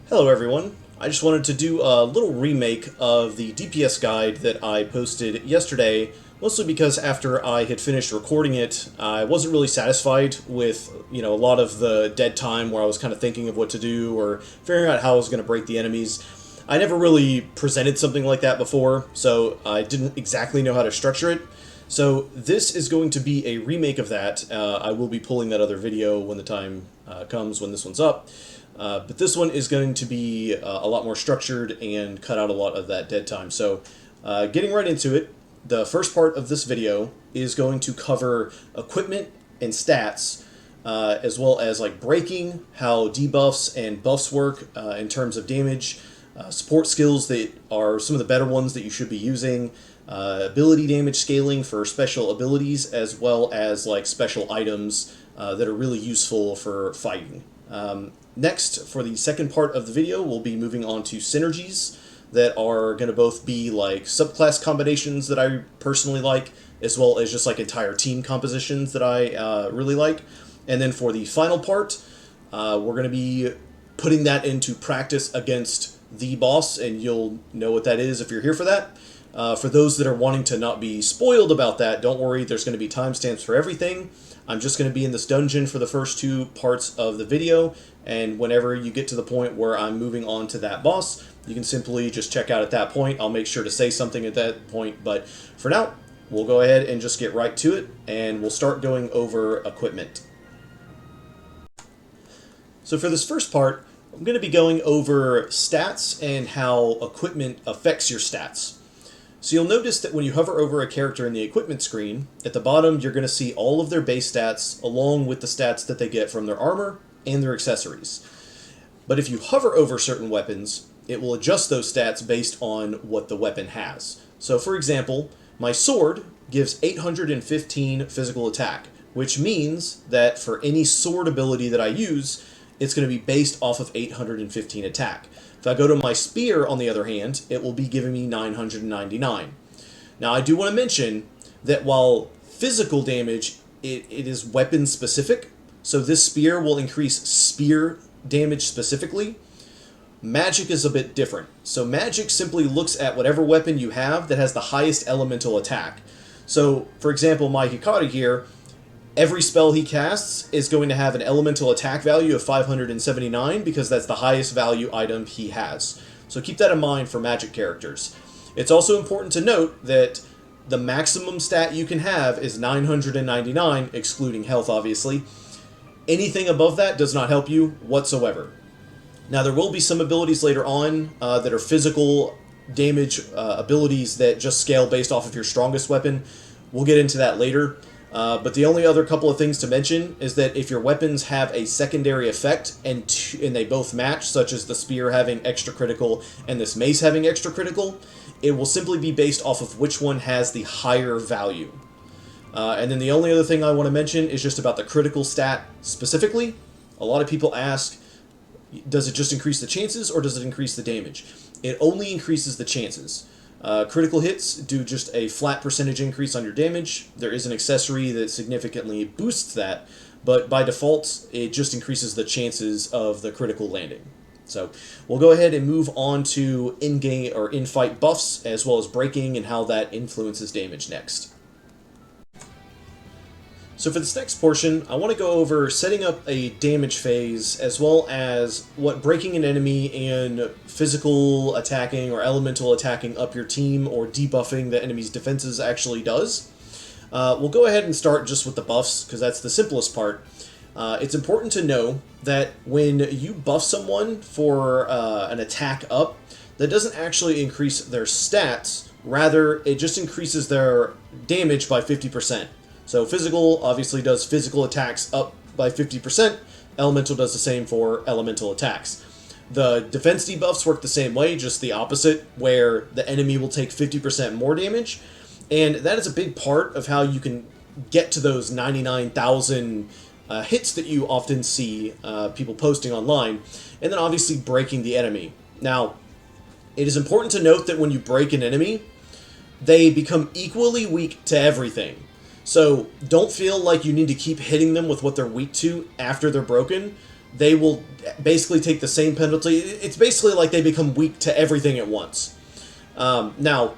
Hello everyone, I just wanted to do a little remake of the DPS guide that I posted yesterday, mostly because after I had finished recording it, I wasn't really satisfied with, a lot of the dead time where I was kind of thinking of what to do or figuring out how I was going to break the enemies. I never really presented something like that before, so I didn't exactly know how to structure it. So this is going to be a remake of that. I will be pulling that other video when the time comes, when this one's up. But this one is going to be a lot more structured and cut out a lot of that dead time. So getting right into it, the first part of this video is going to cover equipment and stats, as well as like breaking, how debuffs and buffs work in terms of damage, support skills that are some of the better ones that you should be using, ability damage scaling for special abilities, as well as like special items that are really useful for fighting. Next, for the second part of the video, we'll be moving on to synergies that are going to both be like subclass combinations that I personally like, as well as just like entire team compositions that I really like. And then for the final part, we're going to be putting that into practice against the boss, and you'll know what that is if you're here for that. For those that are wanting to not be spoiled about that, don't worry, there's going to be timestamps for everything. I'm just going to be in this dungeon for the first two parts of the video, and whenever you get to the point where I'm moving on to that boss, you can simply just check out at that point. I'll make sure to say something at that point, but for now, we'll go ahead and just get right to it, and we'll start going over equipment. So for this first part, I'm going to be going over stats and how equipment affects your stats. So you'll notice that when you hover over a character in the equipment screen, at the bottom you're going to see all of their base stats along with the stats that they get from their armor and their accessories. But if you hover over certain weapons, it will adjust those stats based on what the weapon has. So for example, my sword gives 815 physical attack, which means that for any sword ability that I use, it's going to be based off of 815 attack. If I go to my spear, on the other hand, it will be giving me 999. Now, I do want to mention that while physical damage, it is weapon specific, so this spear will increase spear damage specifically. Magic is a bit different. So magic simply looks at whatever weapon you have that has the highest elemental attack. So, for example, my Hikari here, every spell he casts is going to have an elemental attack value of 579 because that's the highest value item he has. So keep that in mind for magic characters. It's also important to note that the maximum stat you can have is 999, excluding health obviously. Anything above that does not help you whatsoever. Now there will be some abilities later on that are physical damage abilities that just scale based off of your strongest weapon. We'll get into that later. But the only other couple of things to mention is that if your weapons have a secondary effect and they both match, such as the spear having extra critical and this mace having extra critical, it will simply be based off of which one has the higher value. And then the only other thing I want to mention is just about the critical stat specifically. A lot of people ask, does it just increase the chances or does it increase the damage? It only increases the chances. Critical hits do just a flat percentage increase on your damage. There is an accessory that significantly boosts that, but by default, it just increases the chances of the critical landing. So we'll go ahead and move on to in-game or in-fight buffs, as well as breaking and how that influences damage next. So for this next portion, I want to go over setting up a damage phase, as well as what breaking an enemy and physical attacking or elemental attacking up your team or debuffing the enemy's defenses actually does. We'll go ahead and start just with the buffs, because that's the simplest part. It's important to know that when you buff someone for an attack up, that doesn't actually increase their stats, rather it just increases their damage by 50%. So physical obviously does physical attacks up by 50%. Elemental does the same for elemental attacks. The defense debuffs work the same way, just the opposite, where the enemy will take 50% more damage. And that is a big part of how you can get to those 99,000 hits that you often see people posting online. And then obviously breaking the enemy. Now, it is important to note that when you break an enemy, they become equally weak to everything. So don't feel like you need to keep hitting them with what they're weak to after they're broken. they will basically take the same penalty. It's basically like they become weak to everything at once. Now,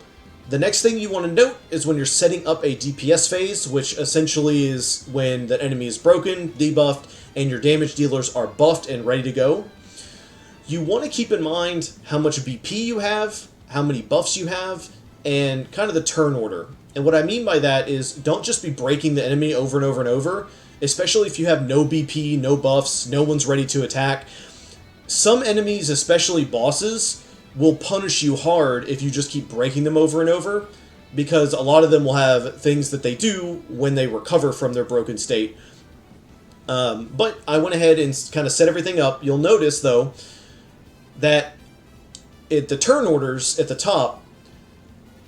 the next thing you want to note is when you're setting up a DPS phase, which essentially is when the enemy is broken, debuffed, and your damage dealers are buffed and ready to go. You want to keep in mind how much BP you have, how many buffs you have, and kind of the turn order. And what I mean by that is don't just be breaking the enemy over and over and over, especially if you have no BP, no buffs, no one's ready to attack. Some enemies, especially bosses, will punish you hard if you just keep breaking them over and over, because a lot of them will have things that they do when they recover from their broken state. But I went ahead and kind of set everything up. You'll notice, though, that the turn orders at the top,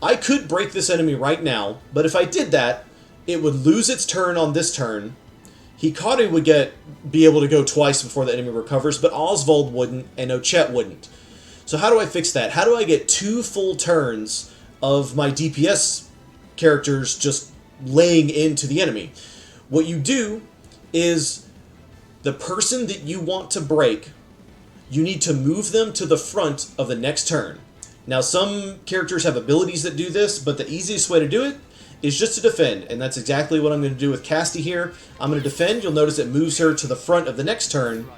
I could break this enemy right now, but if I did that, it would lose its turn on this turn. Hikari would be able to go twice before the enemy recovers, but Osvald wouldn't, and Ochet wouldn't. So how do I fix that? How do I get 2 full turns of my DPS characters just laying into the enemy? What you do is the person that you want to break, you need to move them to the front of the next turn. Now, some characters have abilities that do this, but the easiest way to do it is just to defend, and that's exactly what I'm going to do with Castti here. I'm going to defend. You'll notice it moves her to the front of the next turn.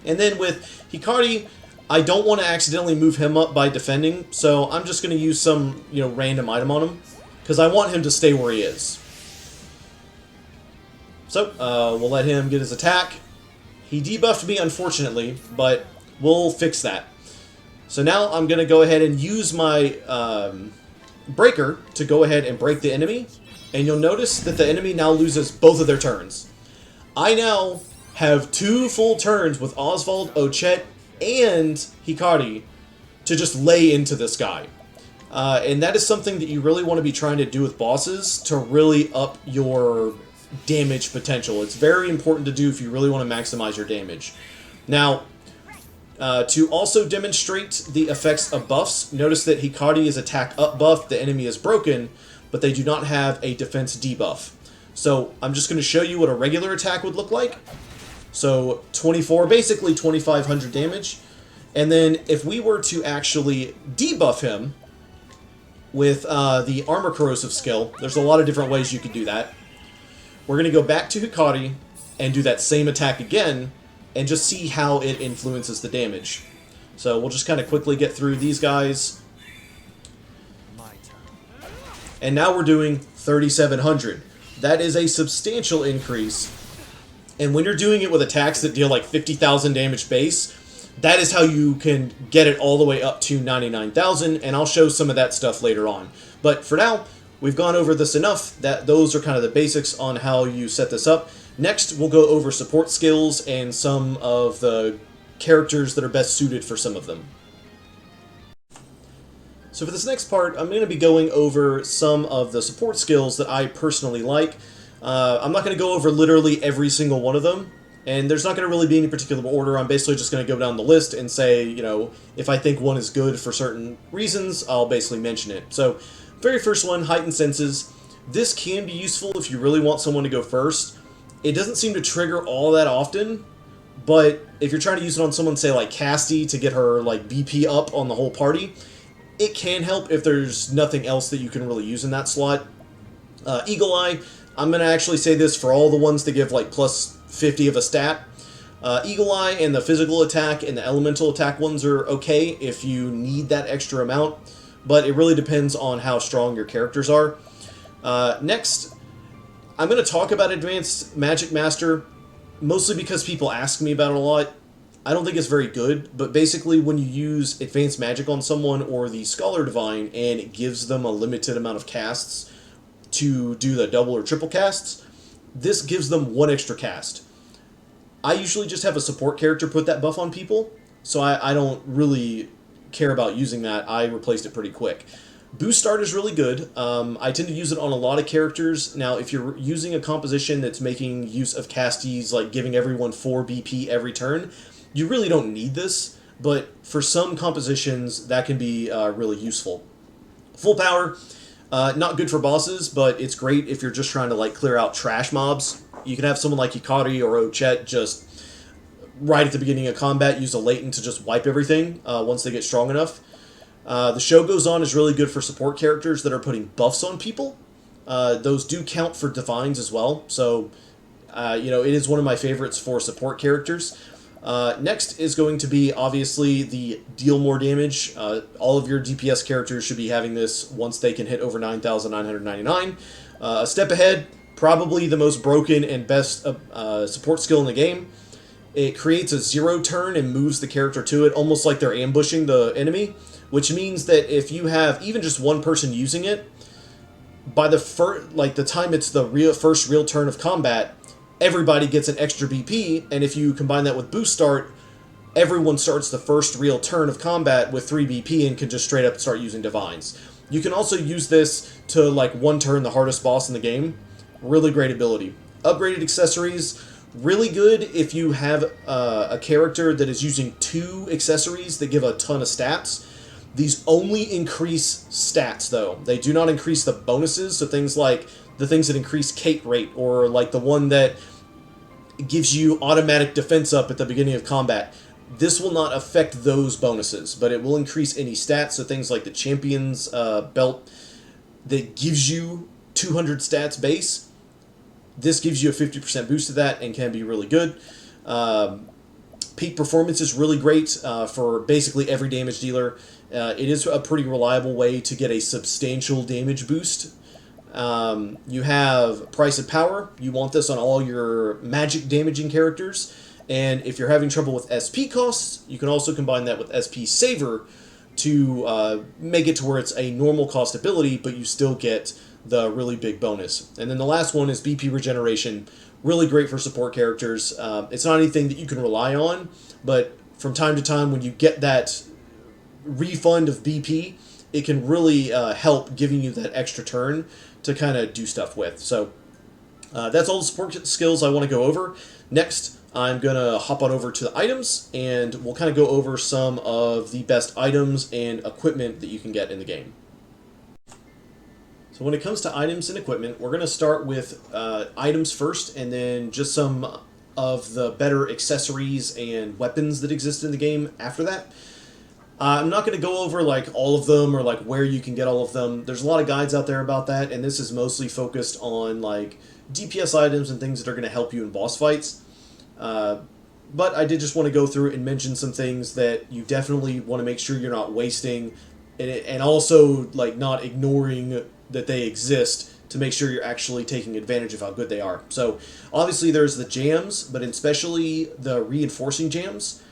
And then with Hikari, I don't want to accidentally move him up by defending, so I'm just going to use some, random item on him, because I want him to stay where he is. So, we'll let him get his attack. He debuffed me, unfortunately, but we'll fix that. So now I'm going to go ahead and use my breaker to go ahead and break the enemy, and you'll notice that the enemy now loses both of their turns. I now have 2 full turns with Osvald, Ochet, and Hikari to just lay into this guy. And that is something that you really want to be trying to do with bosses to really up your damage potential. It's very important to do if you really want to maximize your damage. Now, to also demonstrate the effects of buffs, notice that Hikari is attack up buff, the enemy is broken, but they do not have a defense debuff. So I'm just going to show you what a regular attack would look like. So 24, basically 2,500 damage. And then if we were to actually debuff him with the Armor Corrosive skill, there's a lot of different ways you could do that. We're going to go back to Hikari and do that same attack again and just see how it influences the damage. So we'll just kind of quickly get through these guys. And now we're doing 3,700. That is a substantial increase. And when you're doing it with attacks that deal like 50,000 damage base, that is how you can get it all the way up to 99,000, and I'll show some of that stuff later on. But for now, we've gone over this enough that those are kind of the basics on how you set this up. Next, we'll go over support skills and some of the characters that are best suited for some of them. So for this next part, I'm going to be going over some of the support skills that I personally like. I'm not going to go over literally every single one of them, and there's not going to really be any particular order. I'm basically just going to go down the list and say, if I think one is good for certain reasons, I'll basically mention it. So, very first one, Heightened Senses. This can be useful if you really want someone to go first. It doesn't seem to trigger all that often, but if you're trying to use it on someone, say like Castti, to get her like BP up on the whole party, it can help if there's nothing else that you can really use in that slot. Eagle Eye, I'm going to actually say this for all the ones that give like plus 50 of a stat. Eagle Eye and the physical attack and the elemental attack ones are okay if you need that extra amount, but it really depends on how strong your characters are. Next, I'm going to talk about Advanced Magic Master, mostly because people ask me about it a lot. I don't think it's very good, but basically when you use Advanced Magic on someone or the Scholar Divine and it gives them a limited amount of casts to do the double or triple casts, this gives them 1 extra cast. I usually just have a support character put that buff on people, so I don't really care about using that. I replaced it pretty quick. Boost Start is really good. I tend to use it on a lot of characters. Now, if you're using a composition that's making use of casties, like giving everyone 4 BP every turn, you really don't need this, but for some compositions, that can be really useful. Full Power, not good for bosses, but it's great if you're just trying to like clear out trash mobs. You can have someone like Hikari or Ochet just right at the beginning of combat, use a latent to just wipe everything once they get strong enough. The Show Goes On is really good for support characters that are putting buffs on people. Those do count for divines as well, so it is one of my favorites for support characters. Next is going to be, obviously, the deal more damage. All of your DPS characters should be having this once they can hit over 9,999. A step ahead, probably the most broken and best support skill in the game. It creates a 0 turn and moves the character to it, almost like they're ambushing the enemy, which means that if you have even just one person using it, by the time it's the first real turn of combat, everybody gets an extra BP, and if you combine that with boost start, everyone starts the first real turn of combat with 3 BP and can just straight up start using divines. You can also use this to one turn the hardest boss in the game. Really great ability. Upgraded accessories, really good if you have a character that is using 2 accessories that give a ton of stats. These only increase stats, though. They do not increase the bonuses, so things like the things that increase cake rate, or the one that gives you automatic defense up at the beginning of combat. This will not affect those bonuses, but it will increase any stats, so things like the Champion's belt that gives you 200 stats base. This gives you a 50% boost to that and can be really good. Peak performance is really great for basically every damage dealer. It is a pretty reliable way to get a substantial damage boost. You have Price of Power. You want this on all your magic damaging characters. And if you're having trouble with SP costs, you can also combine that with SP Saver to make it to where it's a normal cost ability, but you still get the really big bonus. And then the last one is BP Regeneration. Really great for support characters. It's not anything that you can rely on, but from time to time when you get that refund of BP, it can really help giving you that extra turn to kind of do stuff with. So that's all the support skills I want to go over. Next, I'm going to hop on over to the items, and we'll kind of go over some of the best items and equipment that you can get in the game. So when it comes to items and equipment, we're going to start with items first, and then just some of the better accessories and weapons that exist in the game after that. I'm not going to go over all of them or where you can get all of them. There's a lot of guides out there about that, and this is mostly focused on DPS items and things that are going to help you in boss fights. But I did just want to go through and mention some things that you definitely want to make sure you're not wasting, and also not ignoring that they exist, to make sure you're actually taking advantage of how good they are. So obviously there's the jams, but especially the reinforcing jams.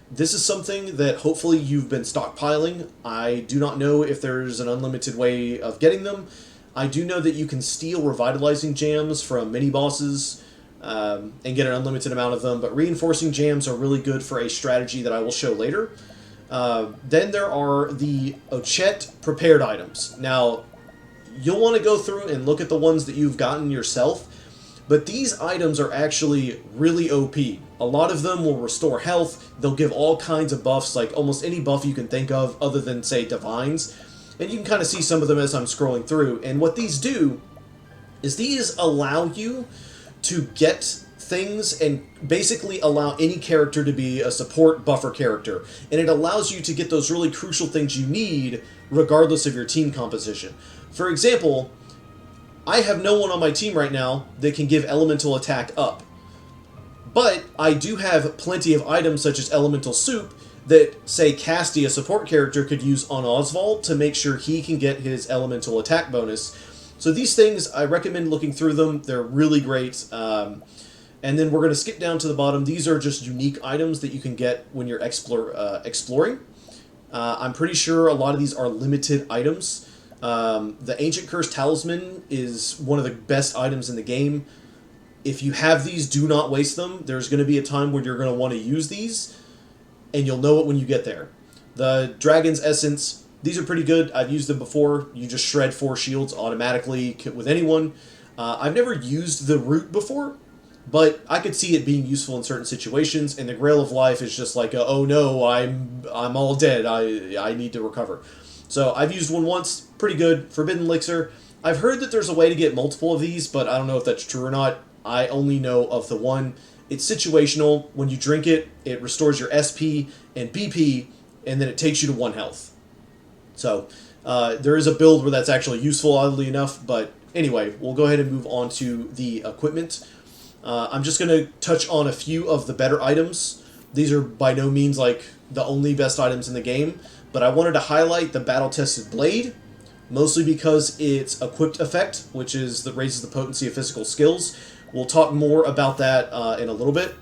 This is something that hopefully you've been stockpiling. I do not know if there's an unlimited way of getting them. I do know that you can steal revitalizing jams from mini-bosses and get an unlimited amount of them, but reinforcing jams are really good for a strategy that I will show later. Then there are the Ochet prepared items. Now, you'll want to go through and look at the ones that you've gotten yourself, but these items are actually really OP. A lot of them will restore health. They'll give all kinds of buffs, almost any buff you can think of other than, say, divines. And you can kind of see some of them as I'm scrolling through. And what these do is these allow you to get things and basically allow any character to be a support buffer character. And it allows you to get those really crucial things you need regardless of your team composition. For example, I have no one on my team right now that can give elemental attack up. But I do have plenty of items such as elemental soup that, say, Castti, a support character, could use on Osvald to make sure he can get his elemental attack bonus. So these things, I recommend looking through them. They're really great. And then we're going to skip down to the bottom. These are just unique items that you can get when you're exploring. I'm pretty sure a lot of these are limited items. The Ancient Curse Talisman is one of the best items in the game. If you have these, do not waste them. There's going to be a time when you're going to want to use these, and you'll know it when you get there. The Dragon's Essence, these are pretty good. I've used them before. You just shred 4 shields automatically with anyone. I've never used the Root before, but I could see it being useful in certain situations, and the Grail of Life is just oh no, I'm all dead. I need to recover. So I've used one once, pretty good. Forbidden Elixir. I've heard that there's a way to get multiple of these, but I don't know if that's true or not. I only know of the one. It's situational. When you drink it, it restores your SP and BP, and then it takes you to 1 health. So there is a build where that's actually useful, oddly enough. But anyway, we'll go ahead and move on to the equipment. I'm just going to touch on a few of the better items. These are by no means like the only best items in the game, but I wanted to highlight the battle-tested blade, mostly because its equipped effect, which is that raises the potency of physical skills. We'll talk more about that in a little bit.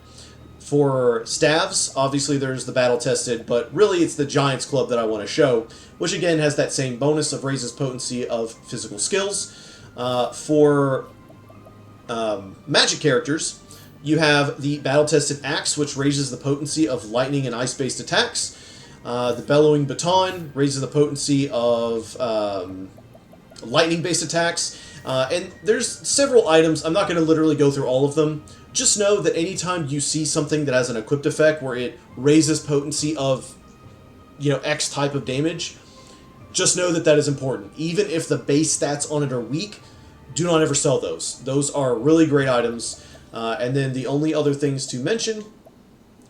For staves, obviously there's the battle-tested, but really it's the Giant's Club that I want to show, which again has that same bonus of raises potency of physical skills. For magic characters, you have the battle-tested axe, which raises the potency of lightning and ice-based attacks. The bellowing baton raises the potency of lightning-based attacks. And there's several items. I'm not going to literally go through all of them. Just know that anytime you see something that has an equipped effect where it raises potency of, X type of damage, just know that that is important. Even if the base stats on it are weak, do not ever sell those. Those are really great items. And then the only other things to mention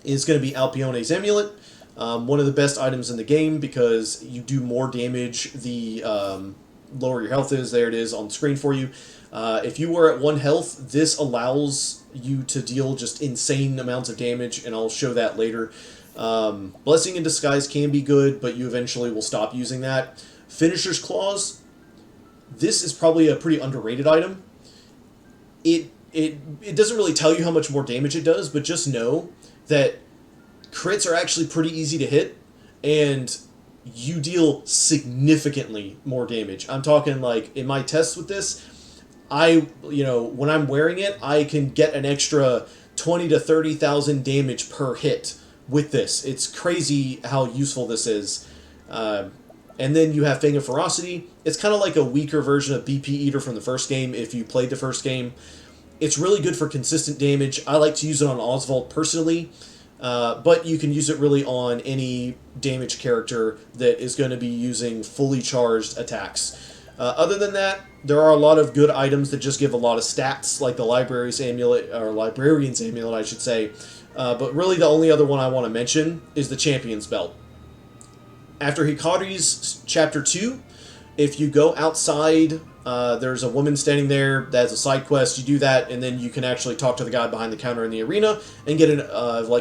is going to be Alpione's Amulet. One of the best items in the game because you do more damage the lower your health is. There it is on the screen for you. If you were at 1 health, this allows you to deal just insane amounts of damage, and I'll show that later. Blessing in Disguise can be good, but you eventually will stop using that. Finisher's Claws. This is probably a pretty underrated item. It doesn't really tell you how much more damage it does, but just know that crits are actually pretty easy to hit, and you deal significantly more damage. I'm talking like in my tests with this, when I'm wearing it, I can get an extra 20 to 30,000 damage per hit with this. It's crazy how useful this is. And then you have Fang of Ferocity. It's kind of like a weaker version of BP Eater from the first game if you played the first game. It's really good for consistent damage. I like to use it on Osvald personally, but you can use it really on any damage character that is going to be using fully charged attacks. Other than that, there are a lot of good items that just give a lot of stats, like the Librarian's Amulet, I should say. But really the only other one I want to mention is the Champion's Belt. After Hikari's Chapter 2, if you go outside, there's a woman standing there that's a side quest. You do that, and then you can actually talk to the guy behind the counter in the arena and get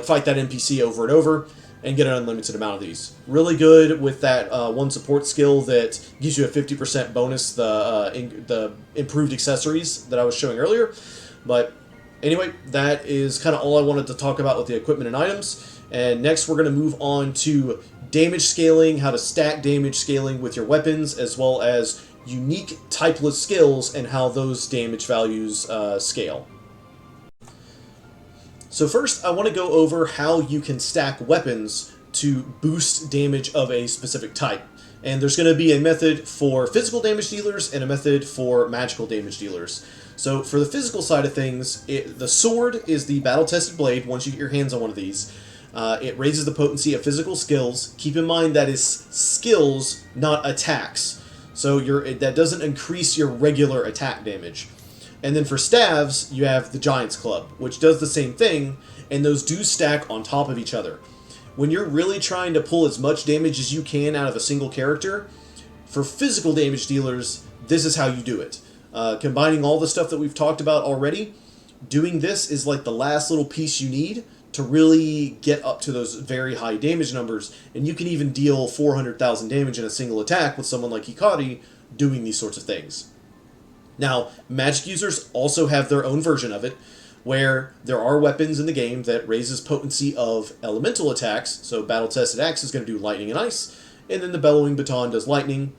fight that NPC over and over and get an unlimited amount of these. Really good with that one support skill that gives you a 50% bonus, the improved accessories that I was showing earlier. But anyway, that is kind of all I wanted to talk about with the equipment and items. And next we're going to move on to damage scaling, how to stack damage scaling with your weapons, as well as unique typeless skills and how those damage values scale. So first, I want to go over how you can stack weapons to boost damage of a specific type. And there's going to be a method for physical damage dealers and a method for magical damage dealers. So for the physical side of things, the sword is the battle-tested blade once you get your hands on one of these. It raises the potency of physical skills. Keep in mind that is skills, not attacks. So that doesn't increase your regular attack damage. And then for staves, you have the Giant's Club, which does the same thing, and those do stack on top of each other. When you're really trying to pull as much damage as you can out of a single character, for physical damage dealers, this is how you do it. Combining all the stuff that we've talked about already, doing this is like the last little piece you need to really get up to those very high damage numbers, and you can even deal 400,000 damage in a single attack with someone like Hikari doing these sorts of things. Now, magic users also have their own version of it, where there are weapons in the game that raises potency of elemental attacks, so battle-tested axe is going to do lightning and ice, and then the bellowing baton does lightning.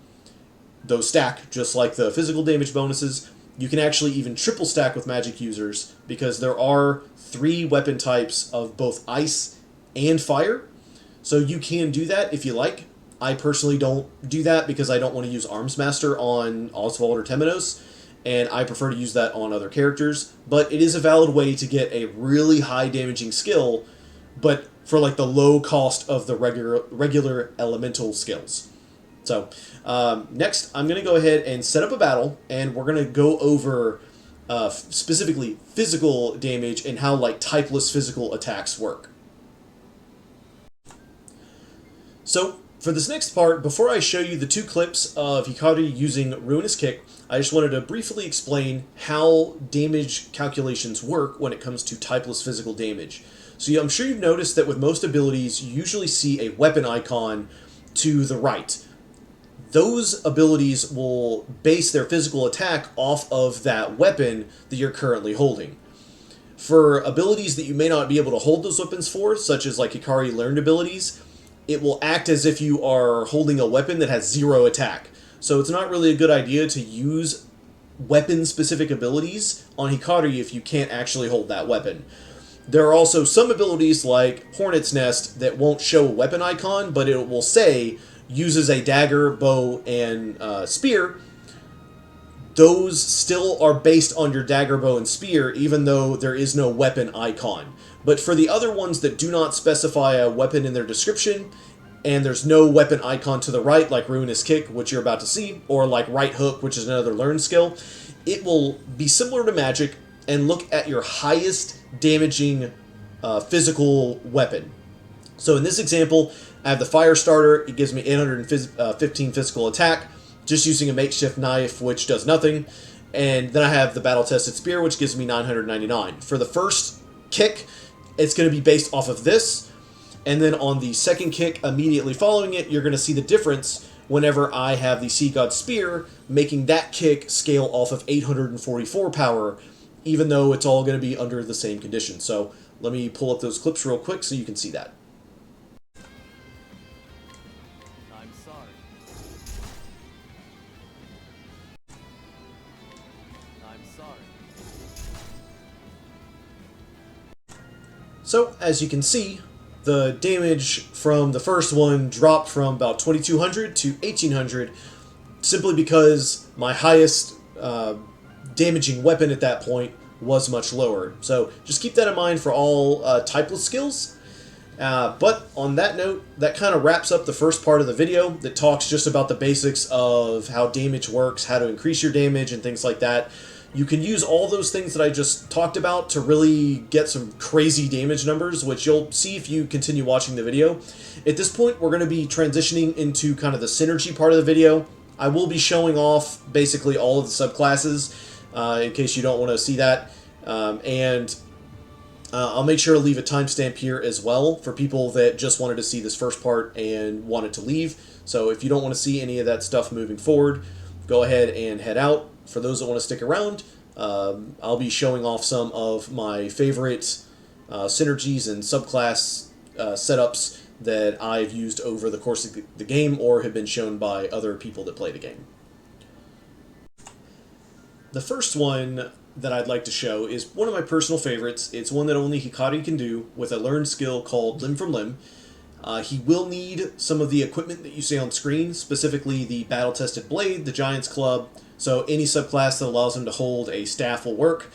Those stack just like the physical damage bonuses. You can actually even triple stack with magic users, because there are 3 weapon types of both ice and fire, so you can do that if you like. I personally don't do that because I don't want to use Armsmaster on Osvald or Temenos, and I prefer to use that on other characters, but it is a valid way to get a really high damaging skill, but for like the low cost of the regular elemental skills. So, next I'm going to go ahead and set up a battle, and we're going to go over specifically physical damage, and how like typeless physical attacks work. So for this next part, before I show you the 2 clips of Hikari using Ruinous Kick, I just wanted to briefly explain how damage calculations work when it comes to typeless physical damage. So I'm sure you've noticed that with most abilities, you usually see a weapon icon to the right. Those abilities will base their physical attack off of that weapon that you're currently holding. For abilities that you may not be able to hold those weapons for, such as like Hikari learned abilities, it will act as if you are holding a weapon that has 0 attack. So it's not really a good idea to use weapon-specific abilities on Hikari if you can't actually hold that weapon. There are also some abilities like Hornet's Nest that won't show a weapon icon, but it will say uses a dagger, bow, and spear. Those still are based on your dagger, bow, and spear, even though there is no weapon icon. But for the other ones that do not specify a weapon in their description, and there's no weapon icon to the right, like Ruinous Kick, which you're about to see, or like Right Hook, which is another learned skill, it will be similar to magic and look at your highest damaging physical weapon. So in this example, I have the Fire Starter. It gives me 815 physical attack, just using a makeshift knife, which does nothing. And then I have the Battle-Tested Spear, which gives me 999. For the first kick, it's going to be based off of this. And then on the second kick immediately following it, you're going to see the difference whenever I have the Sea God Spear, making that kick scale off of 844 power, even though it's all going to be under the same condition. So let me pull up those clips real quick so you can see that. I'm sorry. I'm sorry. So as you can see, the damage from the first one dropped from about 2200 to 1800 simply because my highest damaging weapon at that point was much lower. So just keep that in mind for all typeless skills. But on that note, that kind of wraps up the first part of the video that talks just about the basics of how damage works, how to increase your damage, and things like that. You can use all those things that I just talked about to really get some crazy damage numbers, which you'll see if you continue watching the video. At this point, we're going to be transitioning into kind of the synergy part of the video. I will be showing off basically all of the subclasses in case you don't want to see that. I'll make sure to leave a timestamp here as well for people that just wanted to see this first part and wanted to leave. So if you don't want to see any of that stuff moving forward, go ahead and head out. For those that want to stick around, I'll be showing off some of my favorite synergies and subclass setups that I've used over the course of the game or have been shown by other people that play the game. The first one that I'd like to show is one of my personal favorites. It's one that only Hikari can do with a learned skill called Limb from Limb. He will need some of the equipment that you see on screen, specifically the battle-tested blade, the Giant's Club, so any subclass that allows him to hold a staff will work.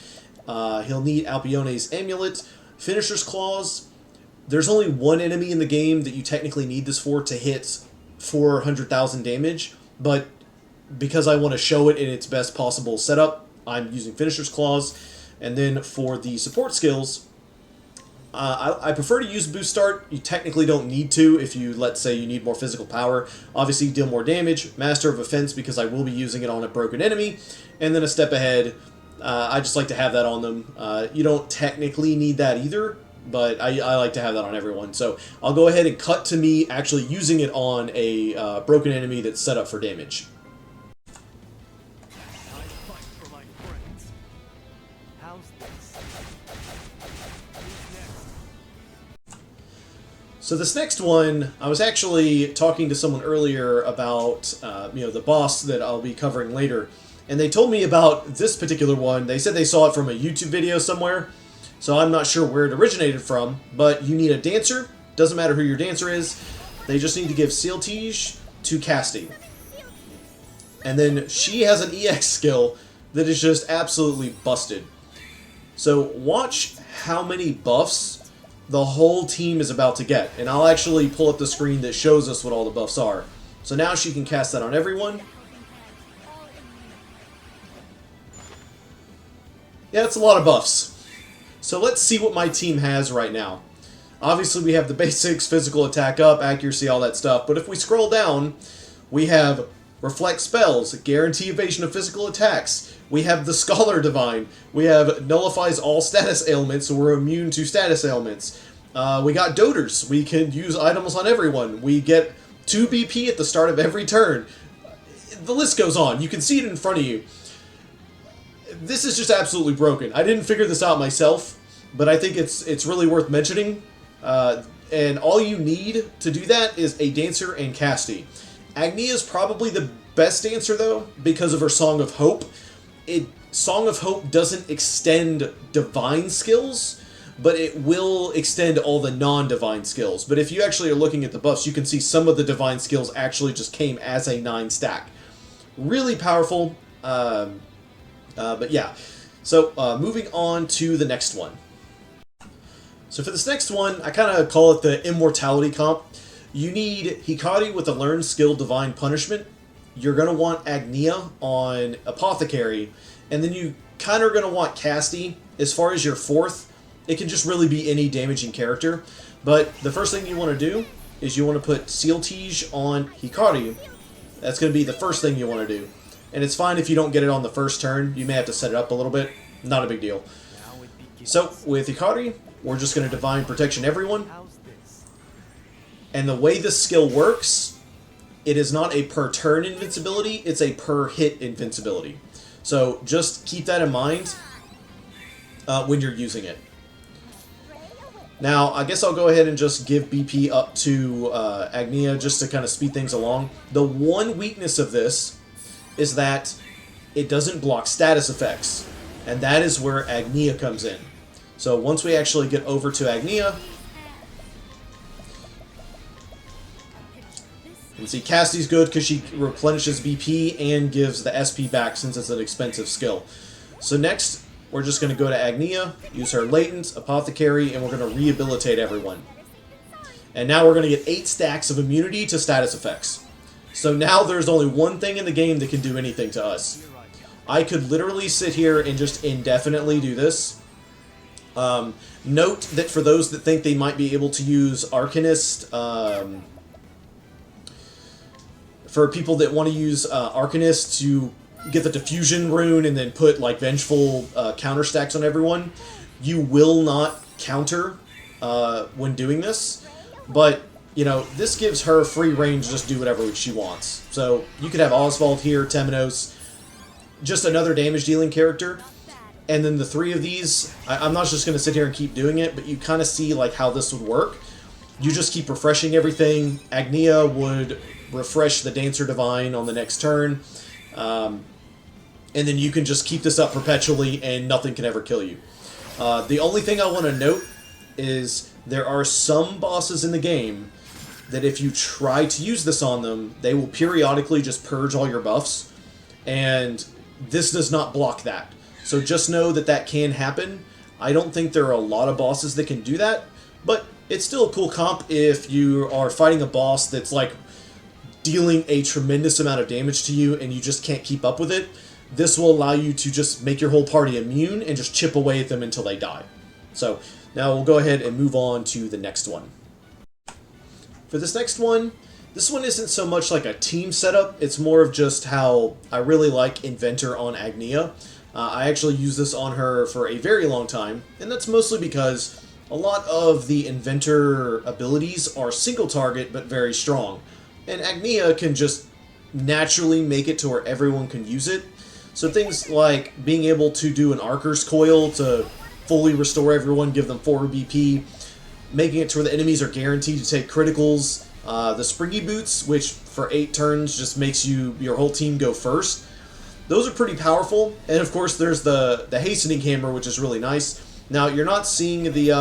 He'll need Alpione's Amulet, Finisher's Claws. There's only one enemy in the game that you technically need this for to hit 400,000 damage, but because I want to show it in its best possible setup, I'm using Finisher's Claws. And then for the support skills, I prefer to use Boost Start. You technically don't need to if you, let's say, you need more physical power. Obviously, deal more damage. Master of Offense, because I will be using it on a broken enemy. And then a step ahead, I just like to have that on them. You don't technically need that either, but I like to have that on everyone. So I'll go ahead and cut to me actually using it on a broken enemy that's set up for damage. So this next one, I was actually talking to someone earlier about, the boss that I'll be covering later, and they told me about this particular one. They said they saw it from a YouTube video somewhere, so I'm not sure where it originated from, but you need a dancer. Doesn't matter who your dancer is. They just need to give Sealtige to Castti. And then she has an EX skill that is just absolutely busted. So watch how many buffs the whole team is about to get. And I'll actually pull up the screen that shows us what all the buffs are. So now she can cast that on everyone. Yeah, it's a lot of buffs. So let's see what my team has right now. Obviously, we have the basics, physical attack up, accuracy, all that stuff. But if we scroll down, we have reflect spells, guarantee evasion of physical attacks. We have the Scholar Divine. We have nullifies all status ailments, so we're immune to status ailments. We got Doters. We can use items on everyone. We get 2 BP at the start of every turn. The list goes on. You can see it in front of you. This is just absolutely broken. I didn't figure this out myself, but I think it's really worth mentioning. And all you need to do that is a Dancer and Castti. Agnea is probably the best dancer, though, because of her Song of Hope. Song of Hope doesn't extend divine skills, but it will extend all the non-divine skills. But if you actually are looking at the buffs, you can see some of the divine skills actually just came as a 9 stack. Really powerful. But yeah, so moving on to the next one. So for this next one, I kind of call it the Immortality comp. You need Hikari with a learned skill Divine Punishment. You're going to want Agnea on Apothecary. And then you kind of are going to want Castti. As far as your 4th, it can just really be any damaging character. But the first thing you want to do is you want to put Seal Tige on Hikari. That's going to be the first thing you want to do. And it's fine if you don't get it on the first turn. You may have to set it up a little bit. Not a big deal. So, with Hikari, we're just going to Divine Protection everyone. And the way this skill works, it is not a per turn invincibility, it's a per hit invincibility. So just keep that in mind when you're using it. Now, I guess I'll go ahead and just give BP up to Agnea just to kind of speed things along. The one weakness of this is that it doesn't block status effects, and that is where Agnea comes in. So once we actually get over to Agnea, you can see Casti's good because she replenishes BP and gives the SP back since it's an expensive skill. So next, we're just going to go to Agnea, use her Latent, Apothecary, and we're going to rehabilitate everyone. And now we're going to get 8 stacks of immunity to status effects. So now there's only one thing in the game that can do anything to us. I could literally sit here and just indefinitely do this. Note that for those that think they might be able to use Arcanist, for people that want to use Arcanist to get the Diffusion rune and then put like Vengeful counter stacks on everyone, you will not counter when doing this. But, you know, this gives her free range to just do whatever she wants. So you could have Osvald here, Temenos, just another damage dealing character. And then the 3 of these, I'm not just going to sit here and keep doing it, but you kind of see like how this would work. You just keep refreshing everything. Agnea would refresh the Dancer Divine on the next turn. And then you can just keep this up perpetually and nothing can ever kill you. The only thing I want to note is there are some bosses in the game that if you try to use this on them, they will periodically just purge all your buffs. And this does not block that. So just know that that can happen. I don't think there are a lot of bosses that can do that, but it's still a cool comp if you are fighting a boss that's like dealing a tremendous amount of damage to you and you just can't keep up with it. This will allow you to just make your whole party immune and just chip away at them until they die. So now we'll go ahead and move on to the next one. For this next one, this one isn't so much like a team setup, it's more of just how I really like Inventor on Agnea. I actually used this on her for a very long time, and that's mostly because a lot of the Inventor abilities are single target but very strong. And Agnea can just naturally make it to where everyone can use it. So things like being able to do an Archer's Coil to fully restore everyone, give them 4 BP, making it to where the enemies are guaranteed to take criticals, the Springy Boots, which for 8 turns just makes your whole team go first. Those are pretty powerful, and of course there's the Hastening Hammer, which is really nice. Now you're not seeing the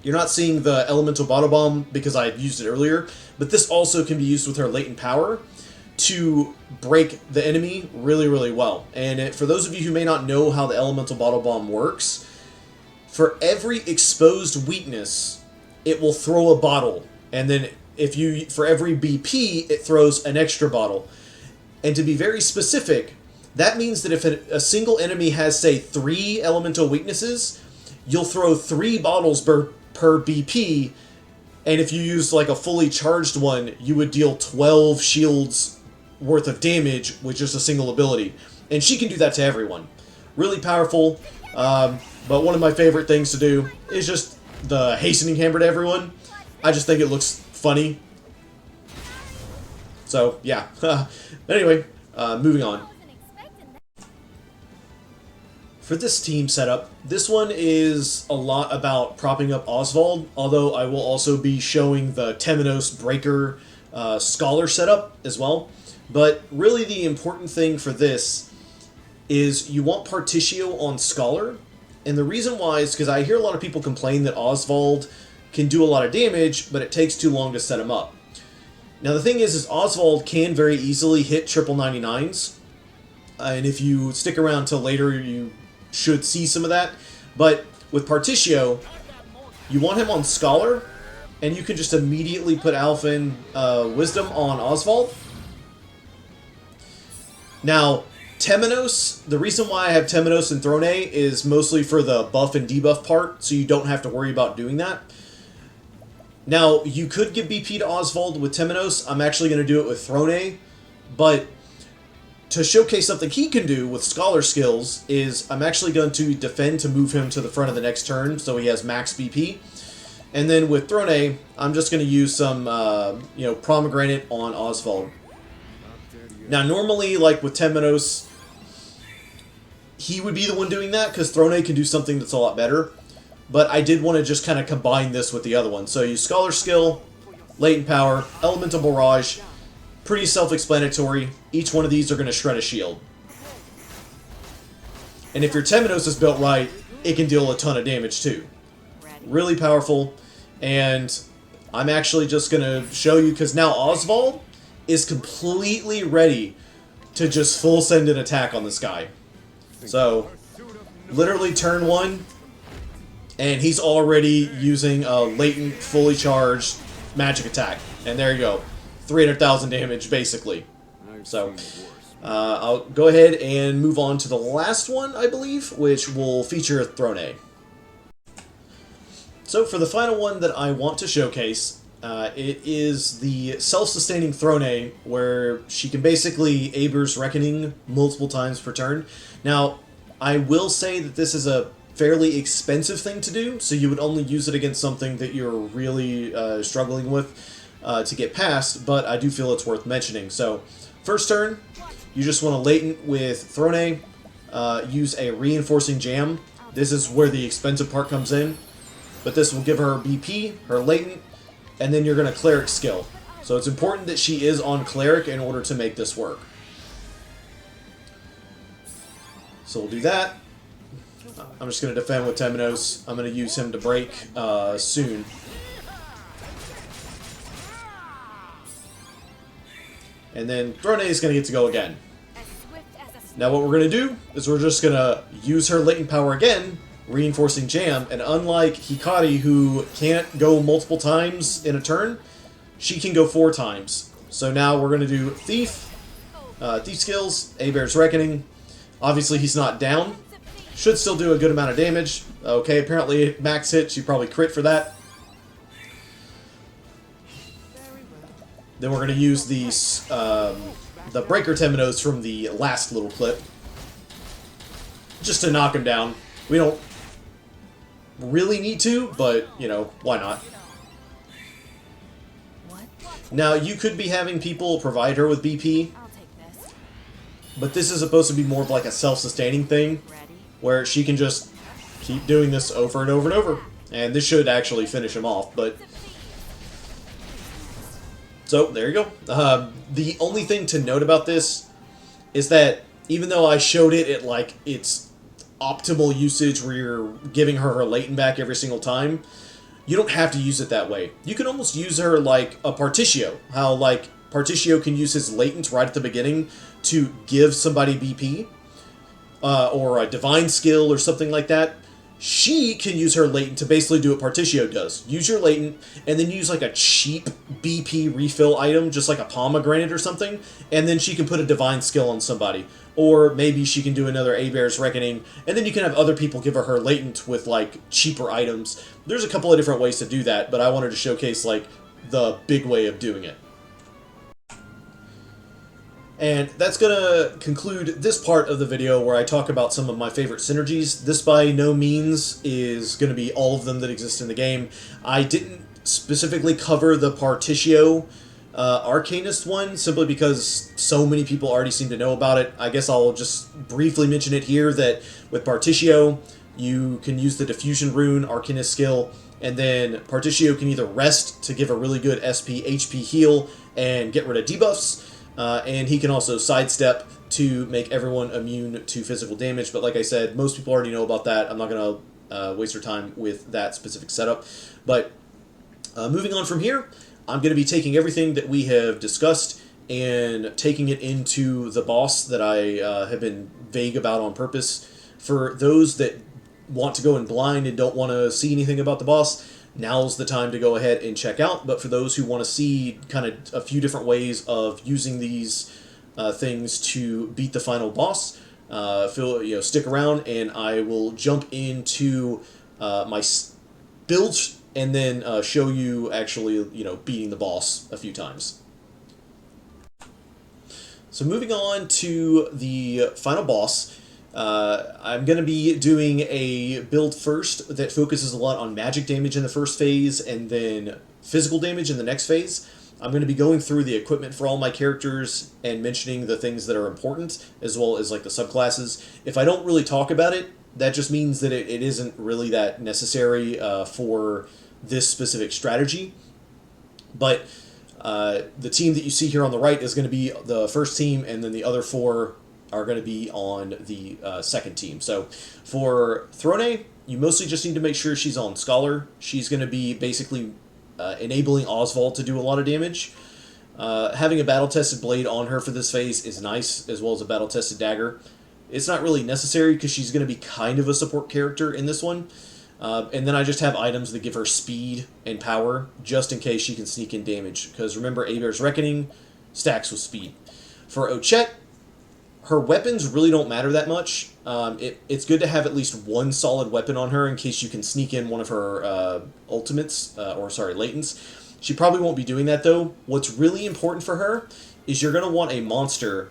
Elemental Bottle Bomb because I had used it earlier, but this also can be used with her Latent Power to break the enemy really, really well. And for those of you who may not know how the Elemental Bottle Bomb works, for every exposed weakness, it will throw a bottle, and then for every BP, it throws an extra bottle. And to be very specific, That means that if a single enemy has, say, 3 elemental weaknesses, you'll throw 3 bottles per BP, and if you use like a fully charged one, you would deal 12 shields worth of damage with just a single ability. And she can do that to everyone. Really powerful, but one of my favorite things to do is just the hastening hammer to everyone. I just think it looks funny. So, yeah. Anyway, moving on. For this team setup, this one is a lot about propping up Osvald, although I will also be showing the Temenos Breaker Scholar setup as well. But really the important thing for this is you want Partitio on Scholar, and the reason why is because I hear a lot of people complain that Osvald can do a lot of damage, but it takes too long to set him up. Now the thing is Osvald can very easily hit triple 99s, and if you stick around till later you should see some of that. But with Partitio, you want him on Scholar, and you can just immediately put Alpha and Wisdom on Osvald. Now, Temenos, the reason why I have Temenos and Throne is mostly for the buff and debuff part, so you don't have to worry about doing that. Now, you could give BP to Osvald with Temenos. I'm actually going to do it with Throne, but to showcase something he can do with Scholar skills is I'm actually going to defend to move him to the front of the next turn so he has max BP. And then with Throne, I'm just going to use some, Pomegranate on Osvald. Now, normally, like with Temenos, he would be the one doing that because Throne can do something that's a lot better. But I did want to just kind of combine this with the other one. So use Scholar skill, Latent Power, Elemental Barrage. Pretty self-explanatory. Each one of these are going to shred a shield. And if your Temenos is built right, it can deal a ton of damage too. Really powerful. And I'm actually just going to show you, because now Osvald is completely ready to just full send an attack on this guy. So, literally turn 1, and he's already using a latent, fully charged magic attack. And there you go. 300,000 damage, basically. So, I'll go ahead and move on to the last one, I believe, which will feature Throne. So, for the final one that I want to showcase, it is the self-sustaining Throne, where she can basically Aber's Reckoning multiple times per turn. Now, I will say that this is a fairly expensive thing to do, so you would only use it against something that you're really struggling with to get past, but I do feel it's worth mentioning. So, first turn, you just want to latent with Throne, use a Reinforcing Jam. This is where the expensive part comes in, but this will give her BP, her latent, and then you're going to Cleric skill. So it's important that she is on Cleric in order to make this work. So we'll do that. I'm just going to defend with Temenos. I'm going to use him to break soon. And then Throne is going to get to go again. Now what we're going to do is we're just going to use her latent power again, Reinforcing Jam, and unlike Hikari, who can't go multiple times in a turn, she can go 4 times. So now we're going to do Thief, Thief skills, Aber's Reckoning. Obviously he's not down. Should still do a good amount of damage. Okay, apparently max hit, she probably crit for that. Then we're going to use these, the Breaker Temenos from the last little clip, just to knock him down. We don't really need to, but, you know, why not? Now, you could be having people provide her with BP, but this is supposed to be more of like a self-sustaining thing, where she can just keep doing this over and over and over. And this should actually finish him off, but... So, there you go. The only thing to note about this is that even though I showed it at, like, its optimal usage where you're giving her latent back every single time, you don't have to use it that way. You can almost use her like a Partitio. How, like, Partitio can use his latent right at the beginning to give somebody BP, or a divine skill or something like that. She can use her latent to basically do what Partitio does. Use your latent, and then use like a cheap BP refill item, just like a pomegranate or something, and then she can put a divine skill on somebody. Or maybe she can do another Abear's Reckoning, and then you can have other people give her latent with like cheaper items. There's a couple of different ways to do that, but I wanted to showcase like the big way of doing it. And that's going to conclude this part of the video where I talk about some of my favorite synergies. This by no means is going to be all of them that exist in the game. I didn't specifically cover the Partitio Arcanist one, simply because so many people already seem to know about it. I guess I'll just briefly mention it here that with Partitio, you can use the Diffusion Rune Arcanist skill, and then Partitio can either rest to give a really good SP HP heal and get rid of debuffs, and he can also sidestep to make everyone immune to physical damage. But like I said, most people already know about that. I'm not going to waste your time with that specific setup. But moving on from here, I'm going to be taking everything that we have discussed and taking it into the boss that I have been vague about on purpose. For those that want to go in blind and don't want to see anything about the boss, now's the time to go ahead and check out. But for those who want to see kind of a few different ways of using these things to beat the final boss, stick around, and I will jump into my build and then show you actually beating the boss a few times. So moving on to the final boss. I'm going to be doing a build first that focuses a lot on magic damage in the first phase and then physical damage in the next phase. I'm going to be going through the equipment for all my characters and mentioning the things that are important, as well as like the subclasses. If I don't really talk about it, that just means that it isn't really that necessary for this specific strategy. But the team that you see here on the right is going to be the first team, and then the other four are going to be on the second team. So for Throne, you mostly just need to make sure she's on Scholar. She's going to be basically enabling Osvald to do a lot of damage. Having a battle-tested blade on her for this phase is nice, as well as a battle-tested dagger. It's not really necessary because she's going to be kind of a support character in this one. And then I just have items that give her speed and power, just in case she can sneak in damage. Because remember, Abear's Reckoning stacks with speed. For Ochette, her weapons really don't matter that much. It's good to have at least one solid weapon on her in case you can sneak in one of her latents. She probably won't be doing that, though. What's really important for her is you're going to want a monster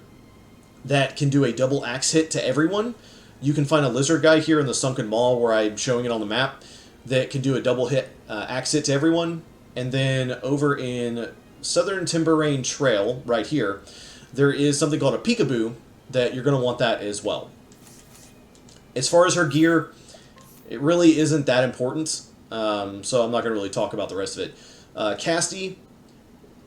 that can do a double axe hit to everyone. You can find a lizard guy here in the Sunken Maw where I'm showing it on the map that can do a double hit axe hit to everyone. And then over in Southern Timberrain Trail, right here, there is something called a peekaboo that you're going to want that as well. As far as her gear, it really isn't that important, so I'm not going to really talk about the rest of it. Castti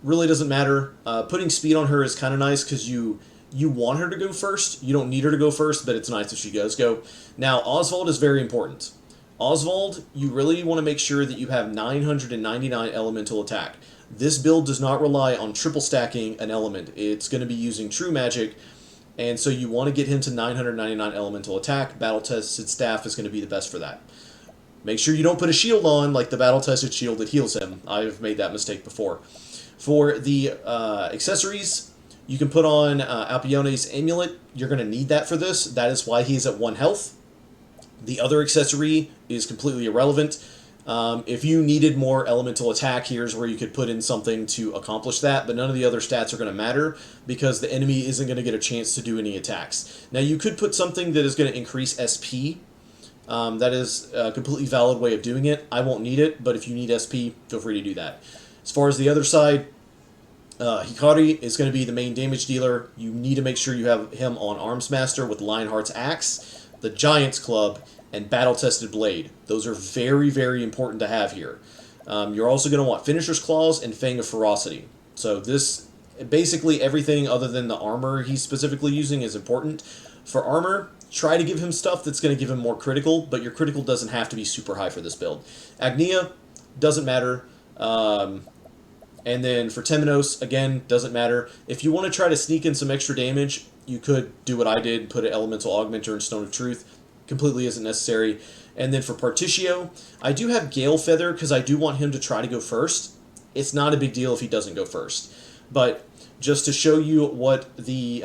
really doesn't matter. Putting speed on her is kind of nice because you want her to go first. You don't need her to go first, but it's nice if she does go. Now, Osvald is very important. Osvald, you really want to make sure that you have 999 elemental attack. This build does not rely on triple stacking an element. It's going to be using true magic, and so you want to get him to 999 elemental attack. Battle-tested staff is going to be the best for that. Make sure you don't put a shield on like the battle-tested shield that heals him. I've made that mistake before. For the accessories, you can put on Alpione's Amulet. You're going to need that for this. That is why he's at 1 health. The other accessory is completely irrelevant. If you needed more elemental attack, here's where you could put in something to accomplish that, but none of the other stats are going to matter because the enemy isn't going to get a chance to do any attacks. Now, you could put something that is going to increase SP. That is a completely valid way of doing it. I won't need it, but if you need SP, feel free to do that. As far as the other side, Hikari is going to be the main damage dealer. You need to make sure you have him on Armsmaster with Lionheart's Axe, the Giant's Club, and Battle-Tested Blade. Those are very, very important to have here. You're also going to want Finisher's Claws and Fang of Ferocity. So this, basically everything other than the armor he's specifically using is important. For armor, try to give him stuff that's going to give him more critical, but your critical doesn't have to be super high for this build. Agnea, doesn't matter. And then for Temenos, again, doesn't matter. If you want to try to sneak in some extra damage, you could do what I did, put an Elemental Augmenter in Stone of Truth. completely isn't necessary. And then for Partitio, I do have Gale Feather because I do want him to try to go first. It's not a big deal if he doesn't go first. But just to show you what the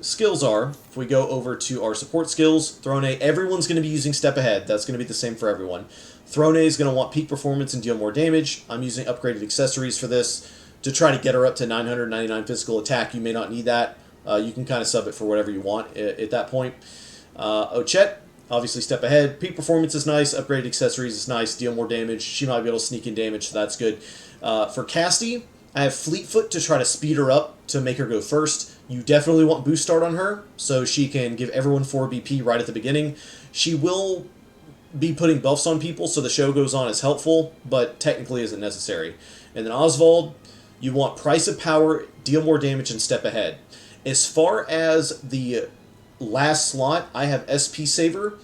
skills are, if we go over to our support skills, Throne, everyone's going to be using Step Ahead. That's going to be the same for everyone. Throne is going to want peak performance and deal more damage. I'm using upgraded accessories for this to try to get her up to 999 physical attack. You may not need that. You can kind of sub it for whatever you want at that point. Ochette, obviously Step Ahead. Peak performance is nice. Upgraded accessories is nice. Deal more damage. She might be able to sneak in damage, so that's good. For Castti, I have Fleetfoot to try to speed her up to make her go first. You definitely want Boost Start on her, so she can give everyone 4 BP right at the beginning. She will be putting buffs on people, so the show goes on is helpful, but technically isn't necessary. And then Osvald, you want Price of Power, deal more damage, and Step Ahead. As far as the last slot, I have SP Saver.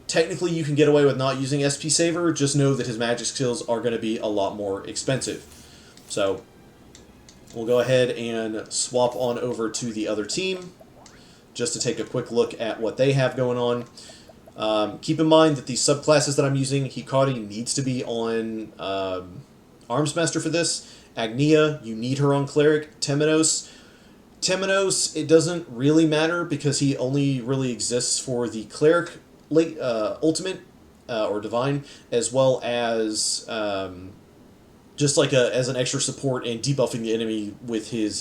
Technically, you can get away with not using SP Saver. Just know that his magic skills are going to be a lot more expensive. So, we'll go ahead and swap on over to the other team, just to take a quick look at what they have going on. Keep in mind that these subclasses that I'm using, Hikari needs to be on Arms Master for this. Agnea, you need her on Cleric. Temenos, it doesn't really matter because he only really exists for the Cleric Ultimate or Divine, as well as just like as an extra support and debuffing the enemy with his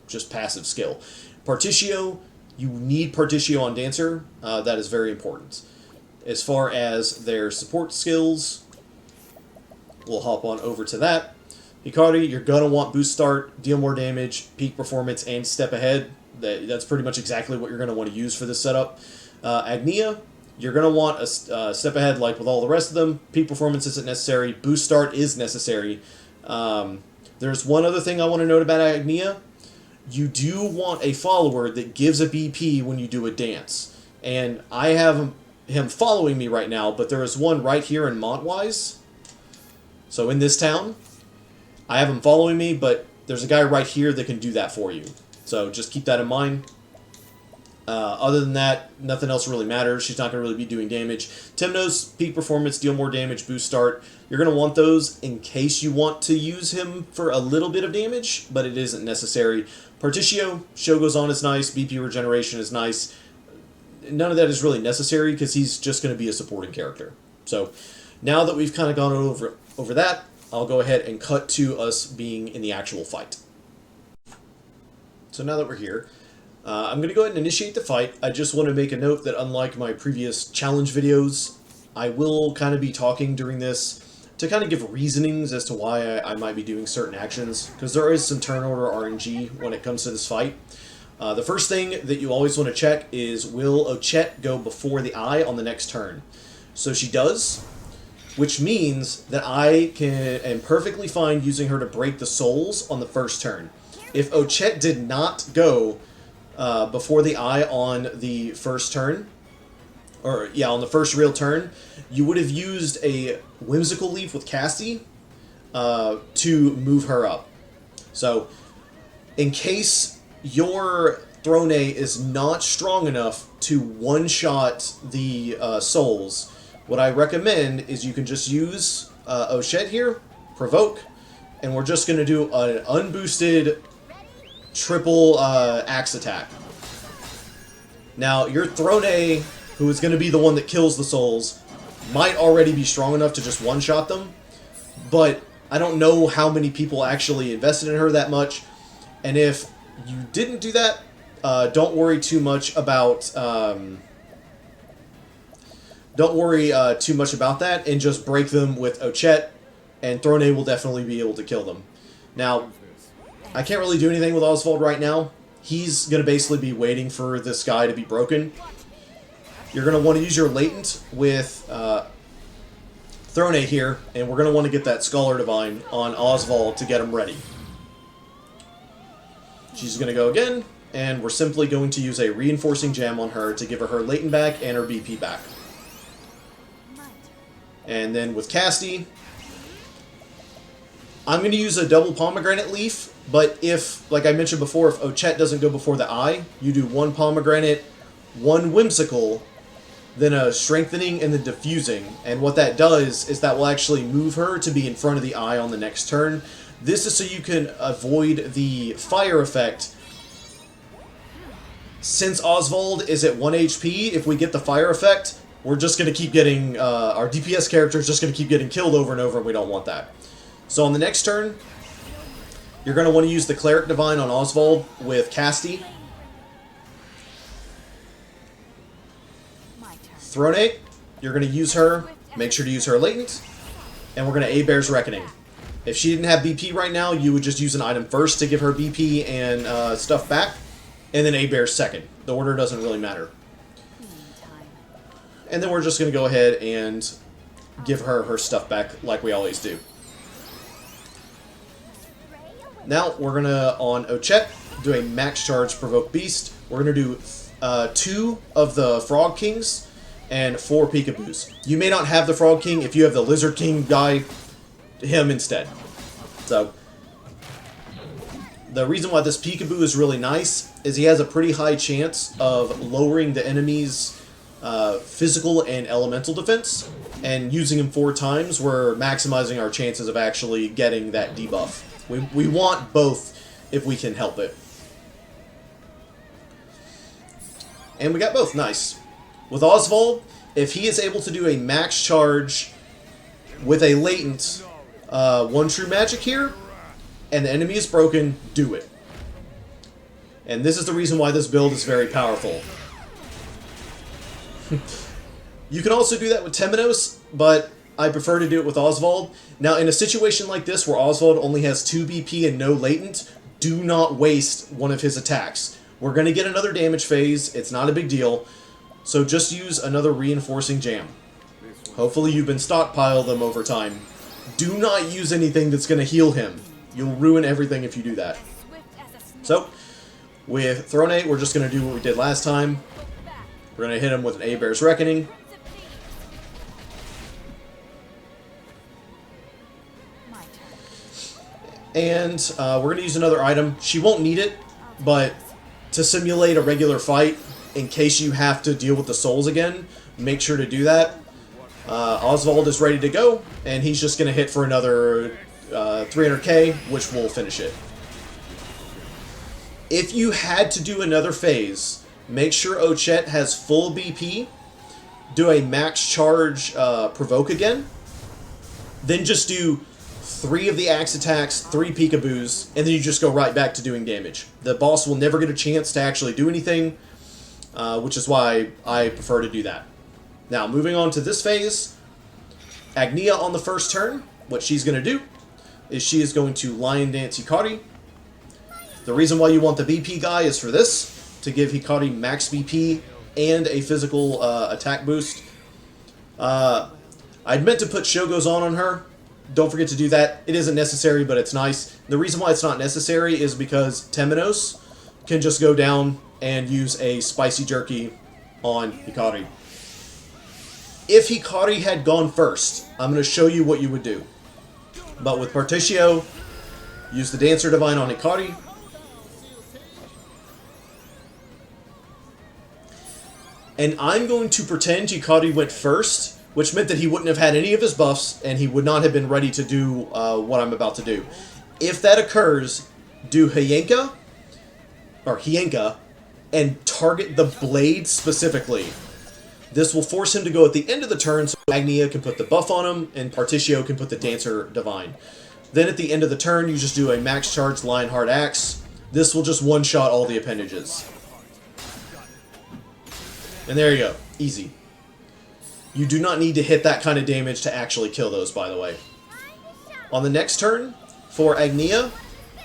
just passive skill. Partitio, you need Partitio on Dancer. That is very important. As far as their support skills, we'll hop on over to that. Hikari, you're going to want Boost Start, deal more damage, peak performance, and Step Ahead. That's pretty much exactly what you're going to want to use for this setup. Agnea, you're going to want a Step Ahead like with all the rest of them. Peak performance isn't necessary. Boost Start is necessary. There's one other thing I want to note about Agnea. You do want a follower that gives a BP when you do a dance. And I have him following me right now, but there is one right here in Montwise. So in this town, I have him following me, but there's a guy right here that can do that for you. So just keep that in mind. Other than that, nothing else really matters. She's not going to really be doing damage. Temenos, peak performance, deal more damage, boost start. You're going to want those in case you want to use him for a little bit of damage, but it isn't necessary. Partitio, show goes on is nice. BP regeneration is nice. None of that is really necessary because he's just going to be a supporting character. So now that we've kind of gone over that, I'll go ahead and cut to us being in the actual fight. So now that we're here, I'm going to go ahead and initiate the fight. I just want to make a note that unlike my previous challenge videos, I will kind of be talking during this to kind of give reasonings as to why I might be doing certain actions, because there is some turn order RNG when it comes to this fight. The first thing that you always want to check is, will Ochette go before the eye on the next turn? So she does, which means that I am perfectly fine using her to break the souls on the first turn. If Ochette did not go before the eye on the first turn, or yeah, on the first real turn, you would have used a Whimsical Leaf with Castti to move her up. So, in case your Throne is not strong enough to one-shot the souls, what I recommend is you can just use Ochette here, provoke, and we're just going to do an unboosted triple axe attack. Now, your Throne, who is going to be the one that kills the souls, might already be strong enough to just one-shot them, but I don't know how many people actually invested in her that much, and if you didn't do that, don't worry too much about that, and just break them with Ochette, and Throne will definitely be able to kill them. Now, I can't really do anything with Osvald right now. He's going to basically be waiting for this guy to be broken. You're going to want to use your Latent with Throne here, and we're going to want to get that Scholar Divine on Osvald to get him ready. She's going to go again, and we're simply going to use a Reinforcing Gem on her to give her her Latent back and her BP back. And then with Castti, I'm going to use a double Pomegranate Leaf, but if, like I mentioned before, if Ochette doesn't go before the eye, you do one Pomegranate one whimsical, then a strengthening, and then diffusing. And what that does is that will actually move her to be in front of the eye on the next turn. This is so you can avoid the fire effect. Since Osvald is at 1 HP, if we get the fire effect, we're just going to keep getting, our DPS character is just going to keep getting killed over and over, and we don't want that. So on the next turn, you're going to want to use the Cleric Divine on Osvald with Castti. Thronate, you're going to use her, make sure to use her Latent, and we're going to A-Bear's Reckoning. If she didn't have BP right now, you would just use an item first to give her BP and stuff back, and then A-Bear's second. The order doesn't really matter. And then we're just going to go ahead and give her her stuff back like we always do. Now we're going to, on Ochette, do a max charge Provoke Beast. We're going to do 2 of the Frog Kings and 4 Peekaboos. You may not have the Frog King. If you have the Lizard King guy, him instead. So, the reason why this Peekaboo is really nice is he has a pretty high chance of lowering the enemy's physical and elemental defense, and using him 4 times, we're maximizing our chances of actually getting that debuff. We want both if we can help it. And we got both. Nice. With Osvald, if he is able to do a max charge with a latent 1 true magic here, and the enemy is broken, do it. And this is the reason why this build is very powerful. You can also do that with Temenos, but I prefer to do it with Osvald. Now, in a situation like this where Osvald only has 2 BP and no latent, do not waste one of his attacks. We're going to get another damage phase. It's not a big deal. So just use another reinforcing jam. Hopefully you've been stockpiling them over time. Do not use anything that's going to heal him. You'll ruin everything if you do that. So, with Thronate, we're just going to do what we did last time. We're going to hit him with an A-Bear's Reckoning. And we're going to use another item. She won't need it, but to simulate a regular fight, in case you have to deal with the souls again, make sure to do that. Osvald is ready to go, and he's just going to hit for another 300k, which will finish it. If you had to do another phase, make sure Ochette has full BP, do a max charge Provoke again, then just do 3 of the axe attacks, 3 Peekaboos, and then you just go right back to doing damage. The boss will never get a chance to actually do anything, which is why I prefer to do that. Now, moving on to this phase, Agnea on the first turn, what she's going to do is she is going to Lion Dance Hikari. The reason why you want the BP guy is for this, to give Hikari max BP and a physical attack boost. I'd meant to put Shogo's on her. Don't forget to do that. It isn't necessary, but it's nice. The reason why it's not necessary is because Temenos can just go down and use a Spicy Jerky on Hikari. If Hikari had gone first, I'm going to show you what you would do. But with Partitio, use the Dancer Divine on Hikari. And I'm going to pretend Hikari went first, which meant that he wouldn't have had any of his buffs, and he would not have been ready to do what I'm about to do. If that occurs, do Hyenka, and target the blade specifically. This will force him to go at the end of the turn, so Agnea can put the buff on him, and Partitio can put the Dancer Divine. Then at the end of the turn, you just do a max charge Lionheart Axe. This will just one-shot all the appendages. And there you go. Easy. You do not need to hit that kind of damage to actually kill those, by the way. On the next turn, for Agnea,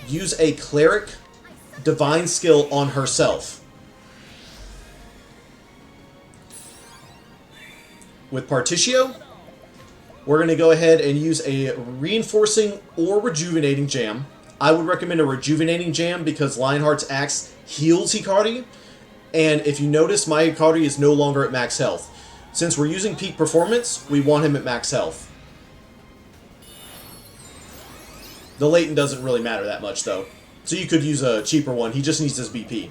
use a Cleric Divine skill on herself. With Partitio, we're going to go ahead and use a Reinforcing or Rejuvenating Jam. I would recommend a Rejuvenating Jam because Lionheart's Axe heals Hikari, and if you notice, my Hikari is no longer at max health. Since we're using peak performance, we want him at max health. The latent doesn't really matter that much, though. So you could use a cheaper one. He just needs his BP.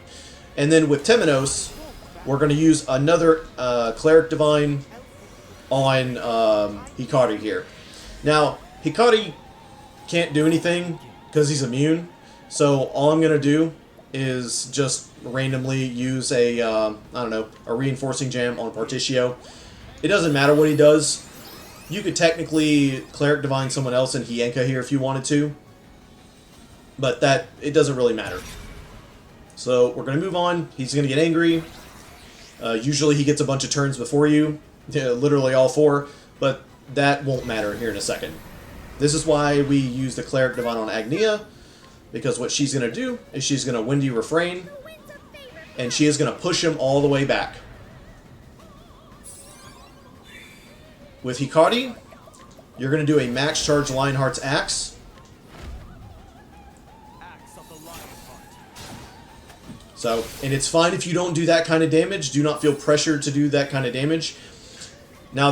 And then with Temenos, we're going to use another Cleric Divine on Hikari here. Now, Hikari can't do anything because he's immune, so all I'm going to do is just randomly use a, I don't know, a Reinforcing Jam on Partitio. It doesn't matter what he does. You could technically Cleric Divine someone else and Hienka here if you wanted to, but it doesn't really matter. So we're going to move on. He's going to get angry. Usually he gets a bunch of turns before you, literally all 4, but that won't matter here in a second. This is why we use the Cleric Divine on Agnea, because what she's going to do is she's going to Windy Refrain, and she is going to push him all the way back. With Hikari, you're going to do a max charge Lionheart's Axe. So, and it's fine if you don't do that kind of damage. Do not feel pressured to do that kind of damage. Now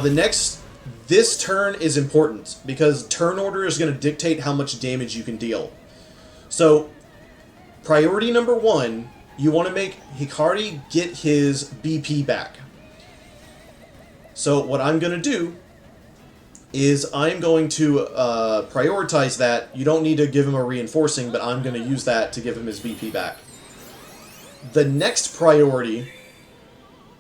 this turn is important because turn order is going to dictate how much damage you can deal. So, priority number 1, you want to make Hikari get his BP back. So what I'm going to do is I'm going to prioritize that. You don't need to give him a reinforcing, but I'm going to use that to give him his BP back. The next priority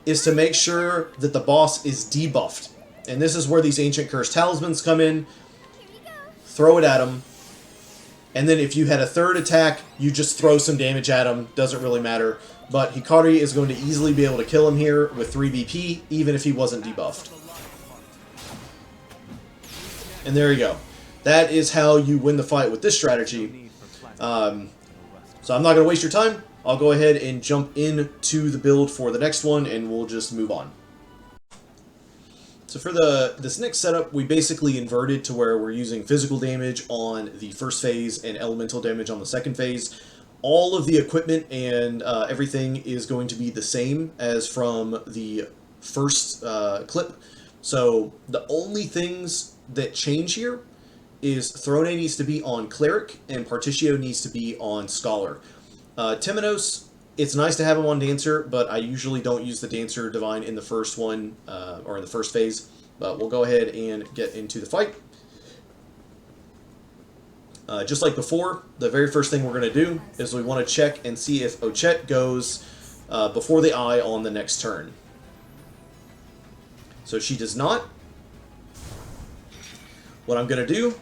is to make sure that the boss is debuffed. And this is where these Ancient Curse Talismans come in. Throw it at him. And then if you had a third attack, you just throw some damage at him. Doesn't really matter. But Hikari is going to easily be able to kill him here with 3 BP, even if he wasn't debuffed. And there you go. That is how you win the fight with this strategy. So I'm not going to waste your time. I'll go ahead and jump into the build for the next one, and we'll just move on. So for this next setup, we basically inverted to where we're using physical damage on the first phase and elemental damage on the second phase. All of the equipment and everything is going to be the same as from the first clip. So the only things that change here is Throne needs to be on Cleric and Partitio needs to be on Scholar. Temenos, it's nice to have him on Dancer, but I usually don't use the Dancer Divine in the first one, or in the first phase. But we'll go ahead and get into the fight. Just like before, the very first thing we're going to do is we want to check and see if Ochet goes before the eye on the next turn. So she does not. What I'm going to do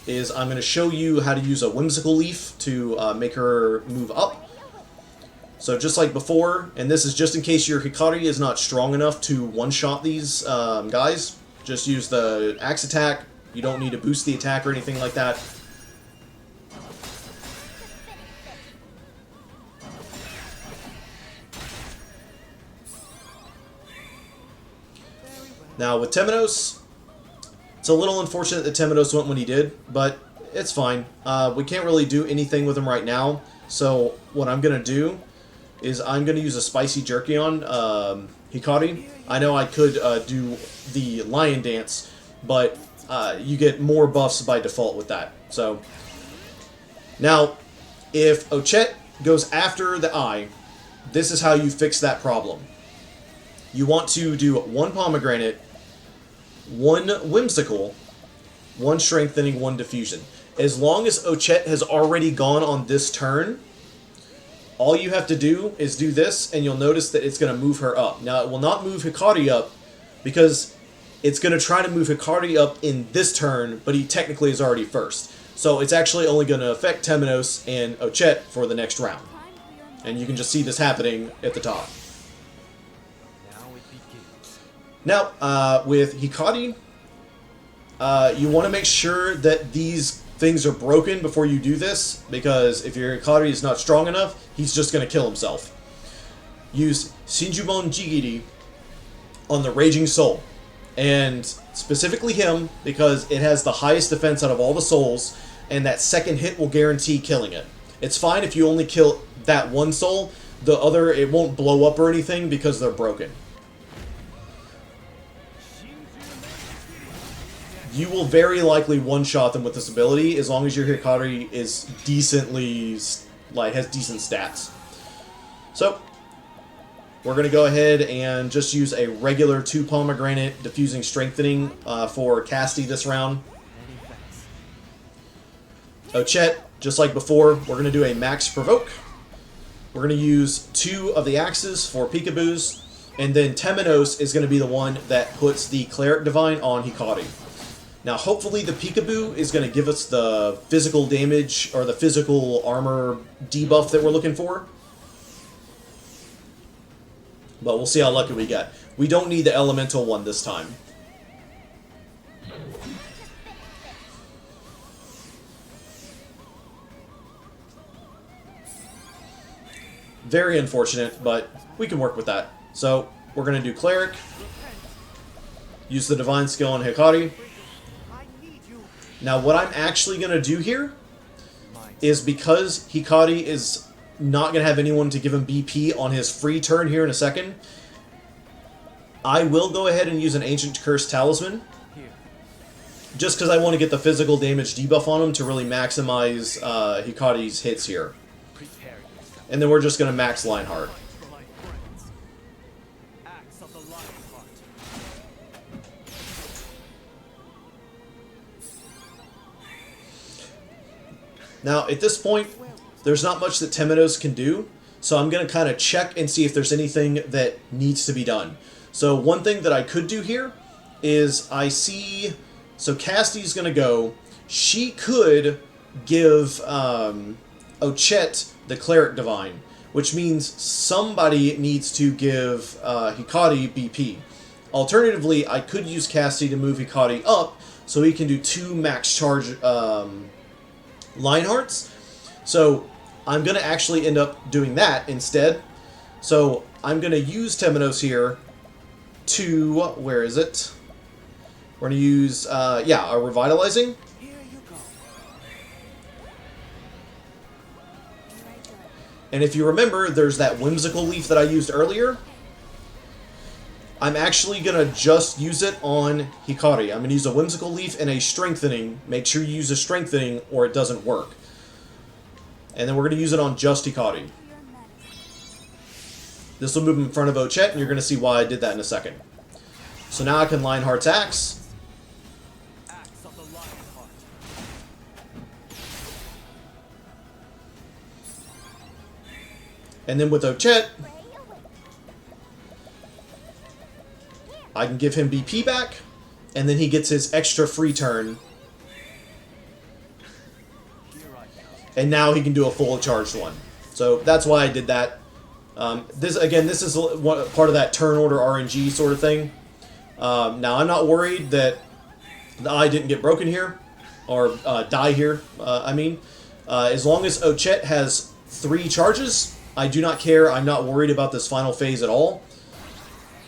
is I'm going to show you how to use a Whimsical Leaf to make her move up. So just like before, and this is just in case your Hikari is not strong enough to one-shot these guys, just use the axe attack. You don't need to boost the attack or anything like that. Now with Temenos, it's a little unfortunate that Temenos went when he did, but it's fine. We can't really do anything with him right now, so what I'm going to do is I'm going to use a Spicy Jerky on Hikari. I know I could do the Lion Dance, but you get more buffs by default with that. So now, if Ochet goes after the eye, this is how you fix that problem. You want to do 1 Pomegranate, 1 Whimsical, 1 Strengthening, 1 Diffusion. As long as Ochet has already gone on this turn, all you have to do is do this, and you'll notice that it's going to move her up. Now, it will not move Hikari up, because it's going to try to move Hikari up in this turn, but he technically is already first. So it's actually only going to affect Temenos and Ochet for the next round. And you can just see this happening at the top. Now, with Hikari, you want to make sure that these things are broken before you do this, because if your Hikari is not strong enough, he's just going to kill himself. Use Shinjumon Jigiri on the Raging Soul, and specifically him, because it has the highest defense out of all the souls, and that second hit will guarantee killing it. It's fine if you only kill that one soul, the other, it won't blow up or anything because they're broken. You will very likely one-shot them with this ability as long as your Hikari is decently, has decent stats. So, we're going to go ahead and just use a regular 2 pomegranate diffusing strengthening for Castti this round. Ochet, just like before, we're going to do a max provoke. We're going to use 2 of the axes for peekaboos, and then Temenos is going to be the one that puts the Cleric Divine on Hikari. Now, hopefully the peekaboo is going to give us the physical damage or the physical armor debuff that we're looking for. But we'll see how lucky we get. We don't need the elemental one this time. Very unfortunate, but we can work with that. So, we're going to do Cleric. Use the Divine skill on Hikari. Now, what I'm actually going to do here is, because Hikari is not going to have anyone to give him BP on his free turn here in a second, I will go ahead and use an Ancient Curse Talisman. Just because I want to get the physical damage debuff on him to really maximize Hikari's hits here. And then we're just going to max Lionheart. Now, at this point, there's not much that Temenos can do, so I'm going to kind of check and see if there's anything that needs to be done. So one thing that I could do here is I see... So Cassti's going to go. She could give Ochet the Cleric Divine, which means somebody needs to give Hikari BP. Alternatively, I could use Castti to move Hikari up so he can do 2 max charge Lionhearts. So I'm going to actually end up doing that instead. So I'm going to use Temenos here to... Where is it? We're going to use, yeah, a Revitalizing. And if you remember, there's that Whimsical Leaf that I used earlier. I'm actually going to just use it on Hikari. I'm going to use a Whimsical Leaf and a Strengthening. Make sure you use a Strengthening or it doesn't work. And then we're going to use it on just Hikari. This will move him in front of Ochet, and you're going to see why I did that in a second. So now I can Lionheart's Axe. And then with Ochet, I can give him BP back, and then he gets his extra free turn. And now he can do a full charged one. So that's why I did that. This is part of that turn order RNG sort of thing. Now I'm not worried that the eye didn't get broken here, or die here, as long as Ochet has 3 charges, I do not care. I'm not worried about this final phase at all,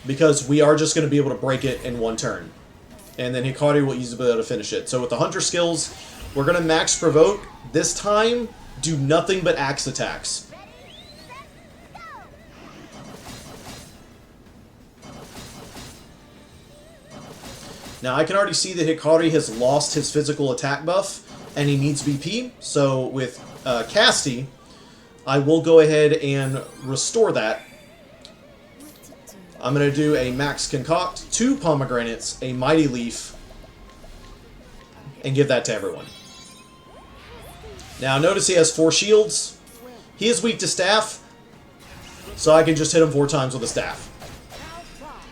because we are just going to be able to break it in 1 turn. And then Hikari will easily be able to finish it. So with the Hunter skills, we're going to max Provoke. This time, do nothing but axe attacks. Now I can already see that Hikari has lost his physical attack buff, and he needs BP. So with Castti, I will go ahead and restore that. I'm going to do a max concoct, 2 pomegranates, a mighty leaf, and give that to everyone. Now notice he has 4 shields. He is weak to staff, so I can just hit him 4 times with a staff.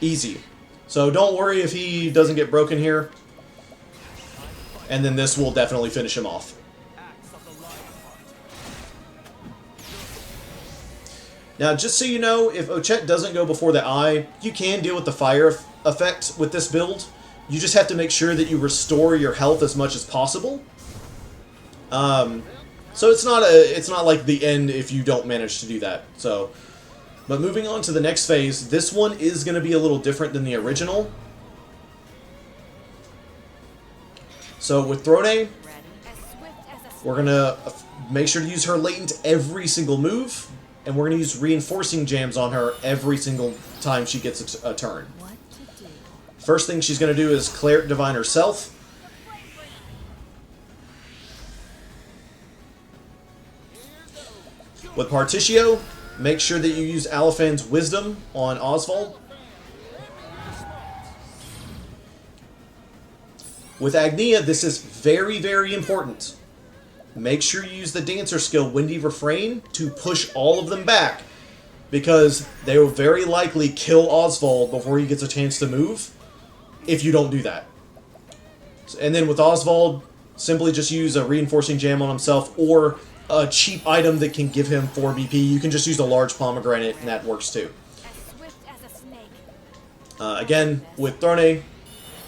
Easy. So don't worry if he doesn't get broken here. And then this will definitely finish him off. Now, just so you know, if Ochet doesn't go before the eye, you can deal with the fire effect with this build. You just have to make sure that you restore your health as much as possible. So it's not like the end if you don't manage to do that. So, but moving on to the next phase, this one is going to be a little different than the original. So with Throne, we're going to make sure to use her latent every single move. And we're going to use reinforcing jams on her every single time she gets a turn. First thing she's going to do is Cleric Divine herself. With Partitio, Make sure that you use Aliphan's Wisdom on Osvald. With Agnea, this is very, very important. Make sure you use the Dancer skill, Windy Refrain, to push all of them back, because they will very likely kill Osvald before he gets a chance to move, if you don't do that. And then with Osvald, simply just use a Reinforcing Jam on himself, or a cheap item that can give him 4 BP. You can just use a large pomegranate, and that works too. Again, with Throne,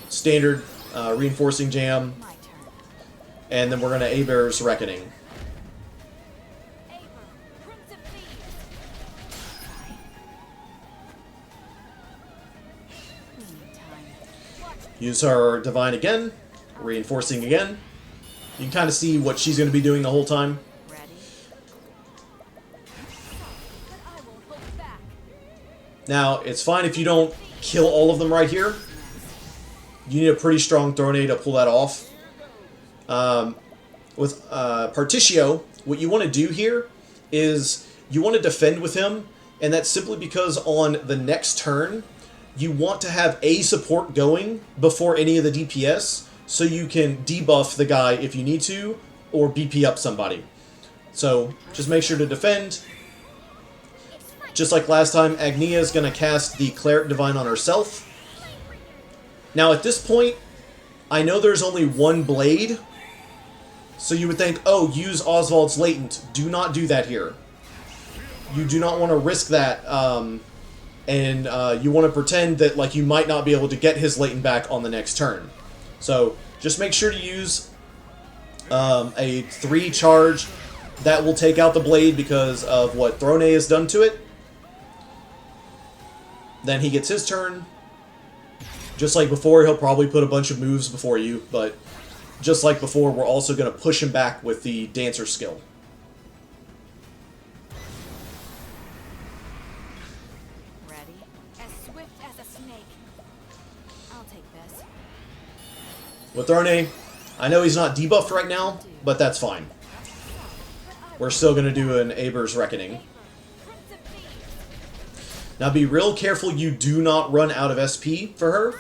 standard Reinforcing Jam, and then we're going to Aber's Reckoning. Use her Divine again, Reinforcing again. You can kind of see what she's going to be doing the whole time. Now, it's fine if you don't kill all of them right here. You need a pretty strong Throne to pull that off. With Partitio, what you want to do here is you want to defend with him, and that's simply because on the next turn, you want to have a support going before any of the DPS, so you can debuff the guy if you need to, or BP up somebody. So, just make sure to defend. Just like last time, Agnea is going to cast the Cleric Divine on herself. Now, at this point, I know there's only one blade, so you would think, oh, use Osvald's Latent. Do not do that here. You do not want to risk that, and you want to pretend that like you might not be able to get his Latent back on the next turn. So, just make sure to use a 3 charge. That will take out the blade because of what Throne has done to it. Then he gets his turn. Just like before, he'll probably put a bunch of moves before you, but just like before, we're also going to push him back with the Dancer skill. Ready? As swift as a snake. I'll take this. With Throne, I know he's not debuffed right now, but that's fine. We're still going to do an Aber's Reckoning. Now be real careful you do not run out of SP for her.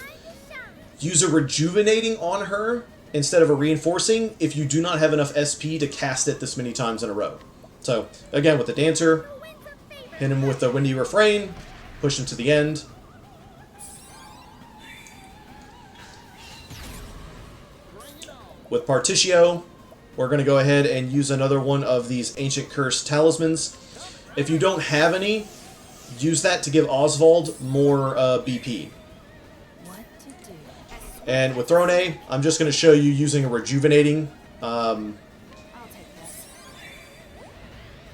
Use a Rejuvenating on her instead of a Reinforcing if you do not have enough SP to cast it this many times in a row. So, again, with the Dancer, hit him with the Windy Refrain, push him to the end. With Partitio, we're going to go ahead and use another one of these Ancient Curse Talismans. If you don't have any, use that to give Osvald more BP. And with Throne, I'm just going to show you using a Rejuvenating. That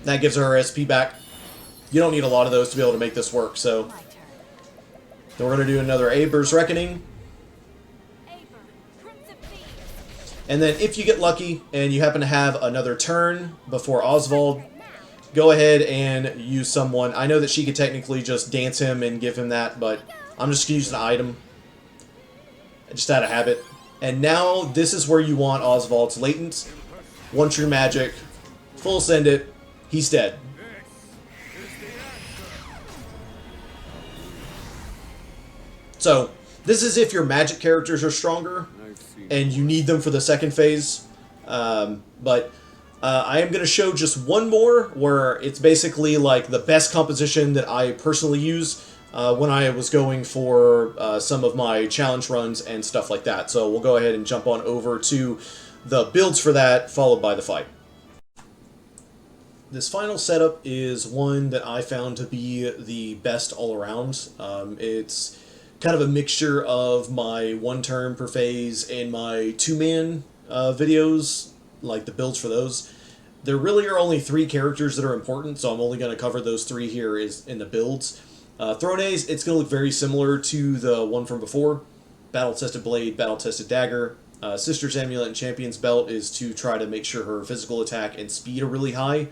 gives her her SP back. You don't need a lot of those to be able to make this work, so... Then we're going to do another Aber's Reckoning. And then if you get lucky and you happen to have another turn before Osvald, go ahead and use someone. I know that she could technically just dance him and give him that, but I'm just going to use an item. Just out of habit. And now this is where you want Osvald's Latent. One True Magic. Full send it. He's dead. So, this is if your magic characters are stronger and you need them for the second phase. But I am going to show just one more where it's basically like the best composition that I personally use when I was going for some of my challenge runs and stuff like that. So we'll go ahead and jump on over to the builds for that, followed by the fight. This final setup is one that I found to be the best all around. It's kind of a mixture of my 1 turn per phase and my 2-man videos, like the builds for those. There really are only 3 characters that are important, so I'm only going to cover those 3 here in the builds. Throne's, it's going to look very similar to the one from before. Battle-Tested Blade, Battle-Tested Dagger. Sister's Amulet and Champion's Belt is to try to make sure her physical attack and speed are really high.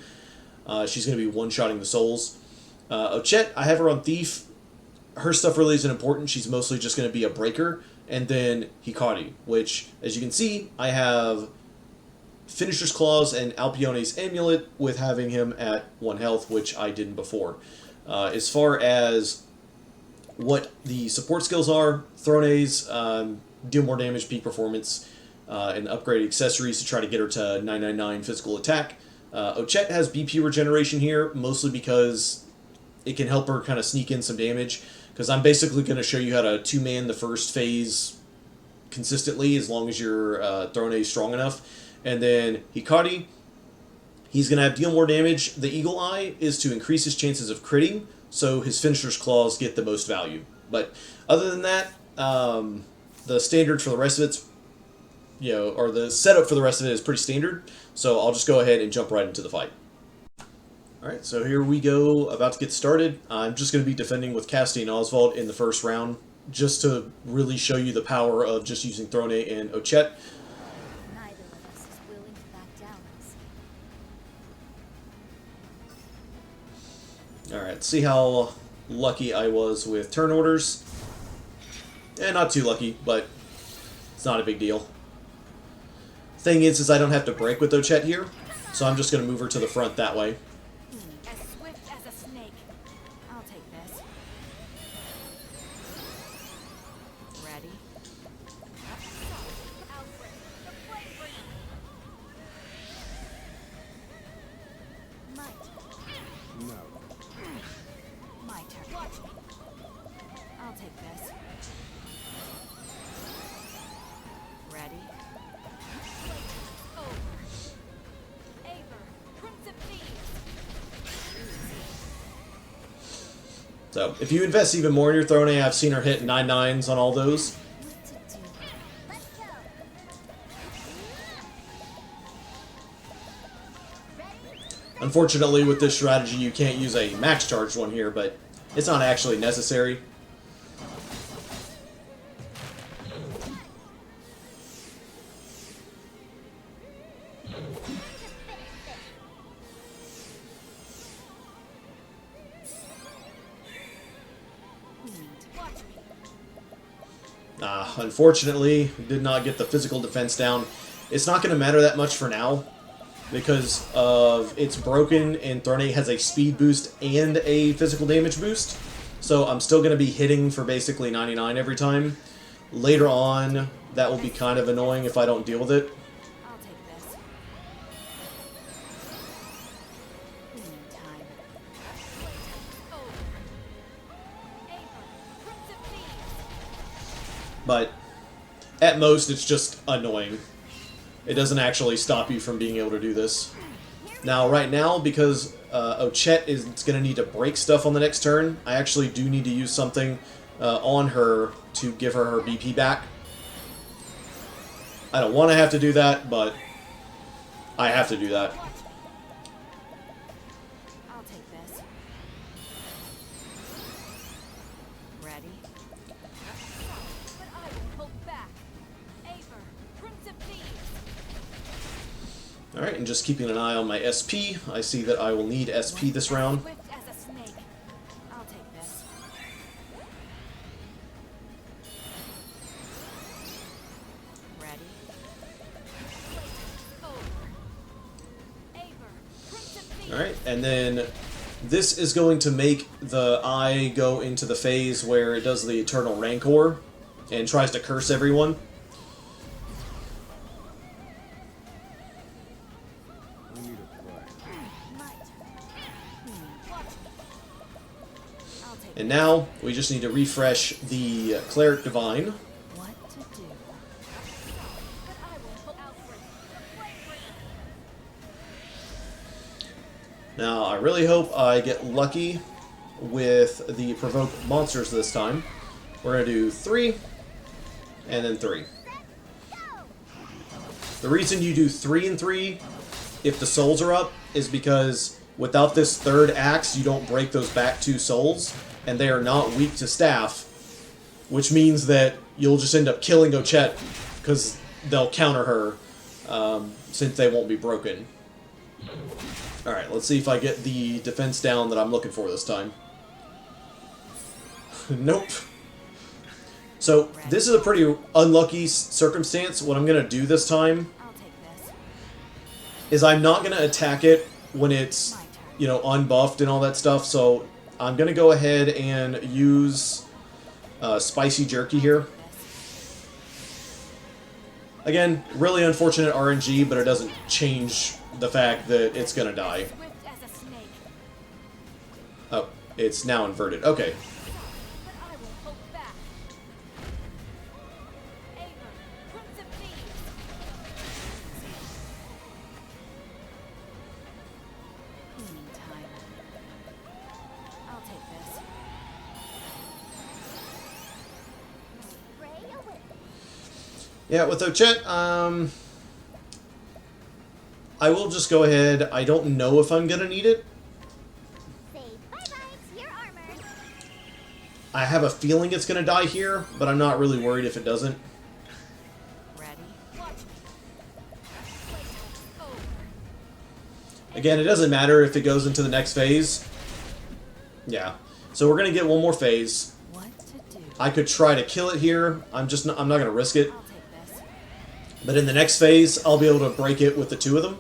She's going to be one-shotting the souls. Ochet, I have her on Thief. Her stuff really isn't important. She's mostly just going to be a breaker. And then Hikari, which, as you can see, I have Finisher's Claws and Alpione's Amulet with having him at 1 health, which I didn't before. As far as what the support skills are, Throne's deal more damage, peak performance, and upgrade accessories to try to get her to 999 physical attack. Ochette has BP regeneration here, mostly because it can help her kind of sneak in some damage, because I'm basically going to show you how to 2-man the first phase consistently as long as your Throne is strong enough. And then Hikari, he's going to have deal more damage. The Eagle Eye is to increase his chances of critting, so his Finisher's Claws get the most value. But other than that, the standard for the rest of it's, or the setup for the rest of it is pretty standard. So I'll just go ahead and jump right into the fight. Alright, so here we go, about to get started. I'm just going to be defending with Castti and Osvald in the first round, just to really show you the power of just using Throne and Ochette. Neither of us is willing to back down. Alright, see how lucky I was with turn orders. Not too lucky, but it's not a big deal. Thing is I don't have to break with Ochette here, so I'm just going to move her to the front that way. As swift as a snake. I'll take this. Ready? Outbreak. The flame bringer. Might. No. My turn. Watch me. I'll take this. Ready? Over. Aver, Prince of Thieves. So, if you invest even more in your Throne, I've seen her hit 9/9s on all those. What to do? Let's go. Unfortunately, with this strategy, you can't use a max charged one here, but it's not actually necessary. Watch me. Unfortunately, did not get the physical defense down. It's not going to matter that much for now, because of it's broken and Throne has a speed boost and a physical damage boost. So I'm still going to be hitting for basically 99 every time. Later on, that will be kind of annoying if I don't deal with it. I'll take this. Meantime. Over. Aver, Prince of Thieves. But at most, it's just annoying. It doesn't actually stop you from being able to do this. Now, right now, because Ochette is going to need to break stuff on the next turn, I actually do need to use something on her to give her her BP back. I don't want to have to do that, but I have to do that. I'll take this. Ready? But I will hold back. Aver, Prince of Thieves. Alright, and just keeping an eye on my SP. I see that I will need SP this round. Swift as a snake. I'll take this. Ready? Over. Aver, Prince of Thieves. Alright, and then this is going to make the eye go into the phase where it does the Eternal Rancor and tries to curse everyone. I need a play. My turn. Watch me. I'll take And now, we just need to refresh the Cleric Divine. what to do. But I will outbreak. The flame bringer. Now, I really hope I get lucky with the Provoke Monsters this time. We're going to do 3, and then 3. The reason you do 3 and 3, if the souls are up, is because without this third axe, you don't break those back 2 souls, and they are not weak to staff, which means that you'll just end up killing Ochette, because they'll counter her, since they won't be broken. Alright, let's see if I get the defense down that I'm looking for this time. Nope. So, this is a pretty unlucky circumstance. What I'm going to do this time I'll take this. is I'm not going to attack it when it's, you know, unbuffed and all that stuff, so I'm going to go ahead and use Spicy Jerky here. Again, really unfortunate RNG, but it doesn't change the fact that it's going to die. Swift as a snake. Oh, it's now inverted. Okay. But I will hold back. Aver, Prince of Thieves. Cleaning time. I'll take this. Ray away. Yeah, with Ochette, I will just go ahead. I don't know if I'm going to need it. Say bye-bye to your armor. I have a feeling it's going to die here, but I'm not really worried if it doesn't. Ready? Watch me. Playtime's over. Again, it doesn't matter if it goes into the next phase. Yeah. So we're going to get one more phase. What to do? I could try to kill it here. I'm not going to risk it. I'll take this. But in the next phase, I'll be able to break it with the two of them.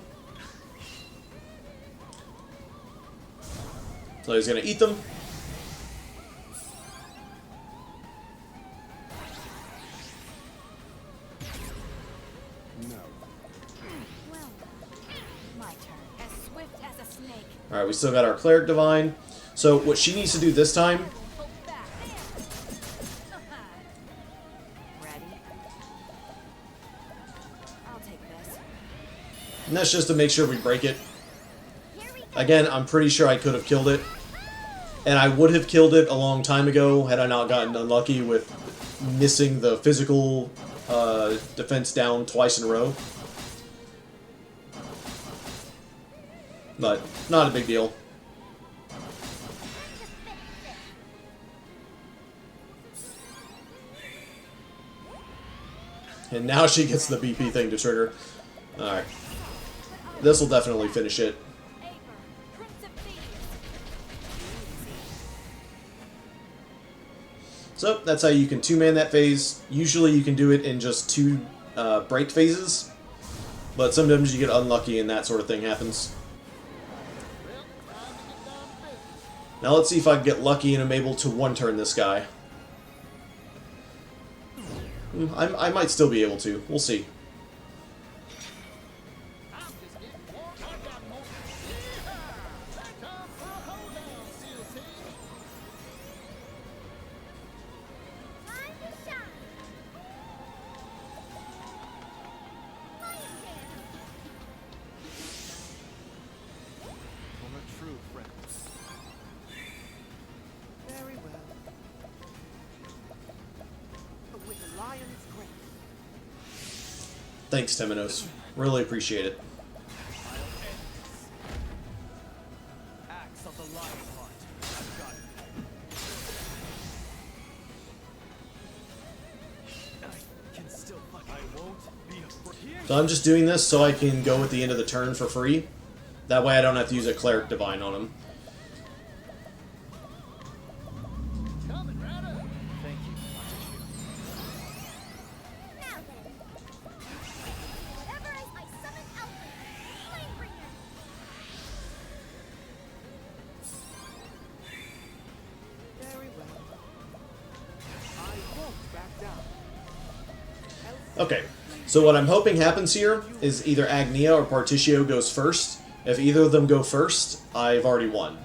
So he's going to eat them. No. Well, my turn. As swift as a snake. Alright, we still got our Cleric Divine. So what she needs to do this time, Hold back. Ready? I'll take this. and that's just to make sure we break it. Here we go. Again, I'm pretty sure I could have killed it. And I would have killed it a long time ago had I not gotten unlucky with missing the physical defense down twice in a row. But, not a big deal. And now she gets the BP thing to trigger. Alright. This will definitely finish it. Aver, Prince of Thieves. So, that's how you can two-man that phase. Usually you can do it in just two break phases. But sometimes you get unlucky and that sort of thing happens. Now let's see if I can get lucky and I'm able to one-turn this guy. I might still be able to. We'll see. I'm a true friend. Very well. But with the lion's grace, Thanks, Temenos. Really appreciate it. I'll end this. Axe of the lion heart. I've got it. I can still fight. I won't be afraid. So I'm just doing this so I can go at the end of the turn for free. That way I don't have to use a Cleric Divine on him. Coming, Rada. Thank you, Partitio. Now then. Whatever is my summon outlet. Flamebringer. Very well. I won't back down. Okay, so what I'm hoping happens here is either Agnea or Partitio goes first. If either of them go first, I've already won.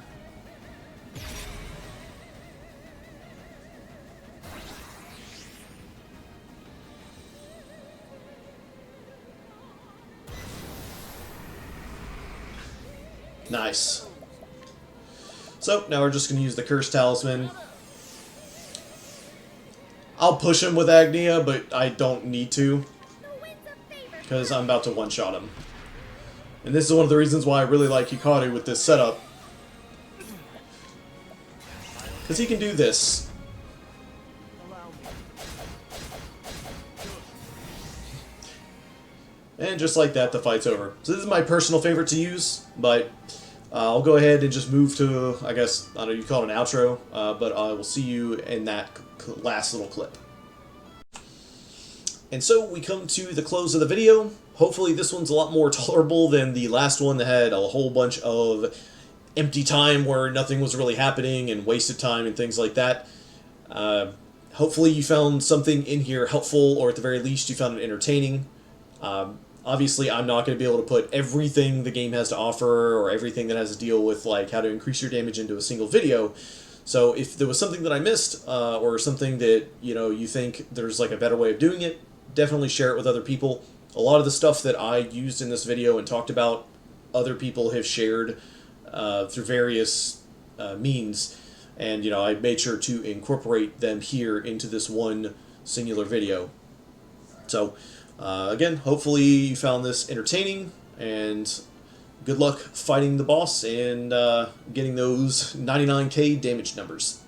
Nice. So, now we're just going to use the Curse Talisman. I'll push him with Agnea, but I don't need to, The winds of favor. because I'm about to one-shot him. And this is one of the reasons why I really like Hikari with this setup. Because he can do this. Allow me. And just like that, the fight's over. So this is my personal favorite to use, but I'll go ahead and just move to, I guess, I don't know, you call it an outro, but I will see you in that last little clip. And so we come to the close of the video. Hopefully this one's a lot more tolerable than the last one that had a whole bunch of empty time where nothing was really happening and wasted time and things like that. Hopefully you found something in here helpful, or at the very least you found it entertaining. Obviously I'm not going to be able to put everything the game has to offer or everything that has to deal with like how to increase your damage into a single video. So if there was something that I missed, or something that you think there's like a better way of doing it, definitely share it with other people. A lot of the stuff that I used in this video and talked about, other people have shared through various means, and I made sure to incorporate them here into this one singular video. So again, hopefully you found this entertaining, and good luck fighting the boss and getting those 99k damage numbers.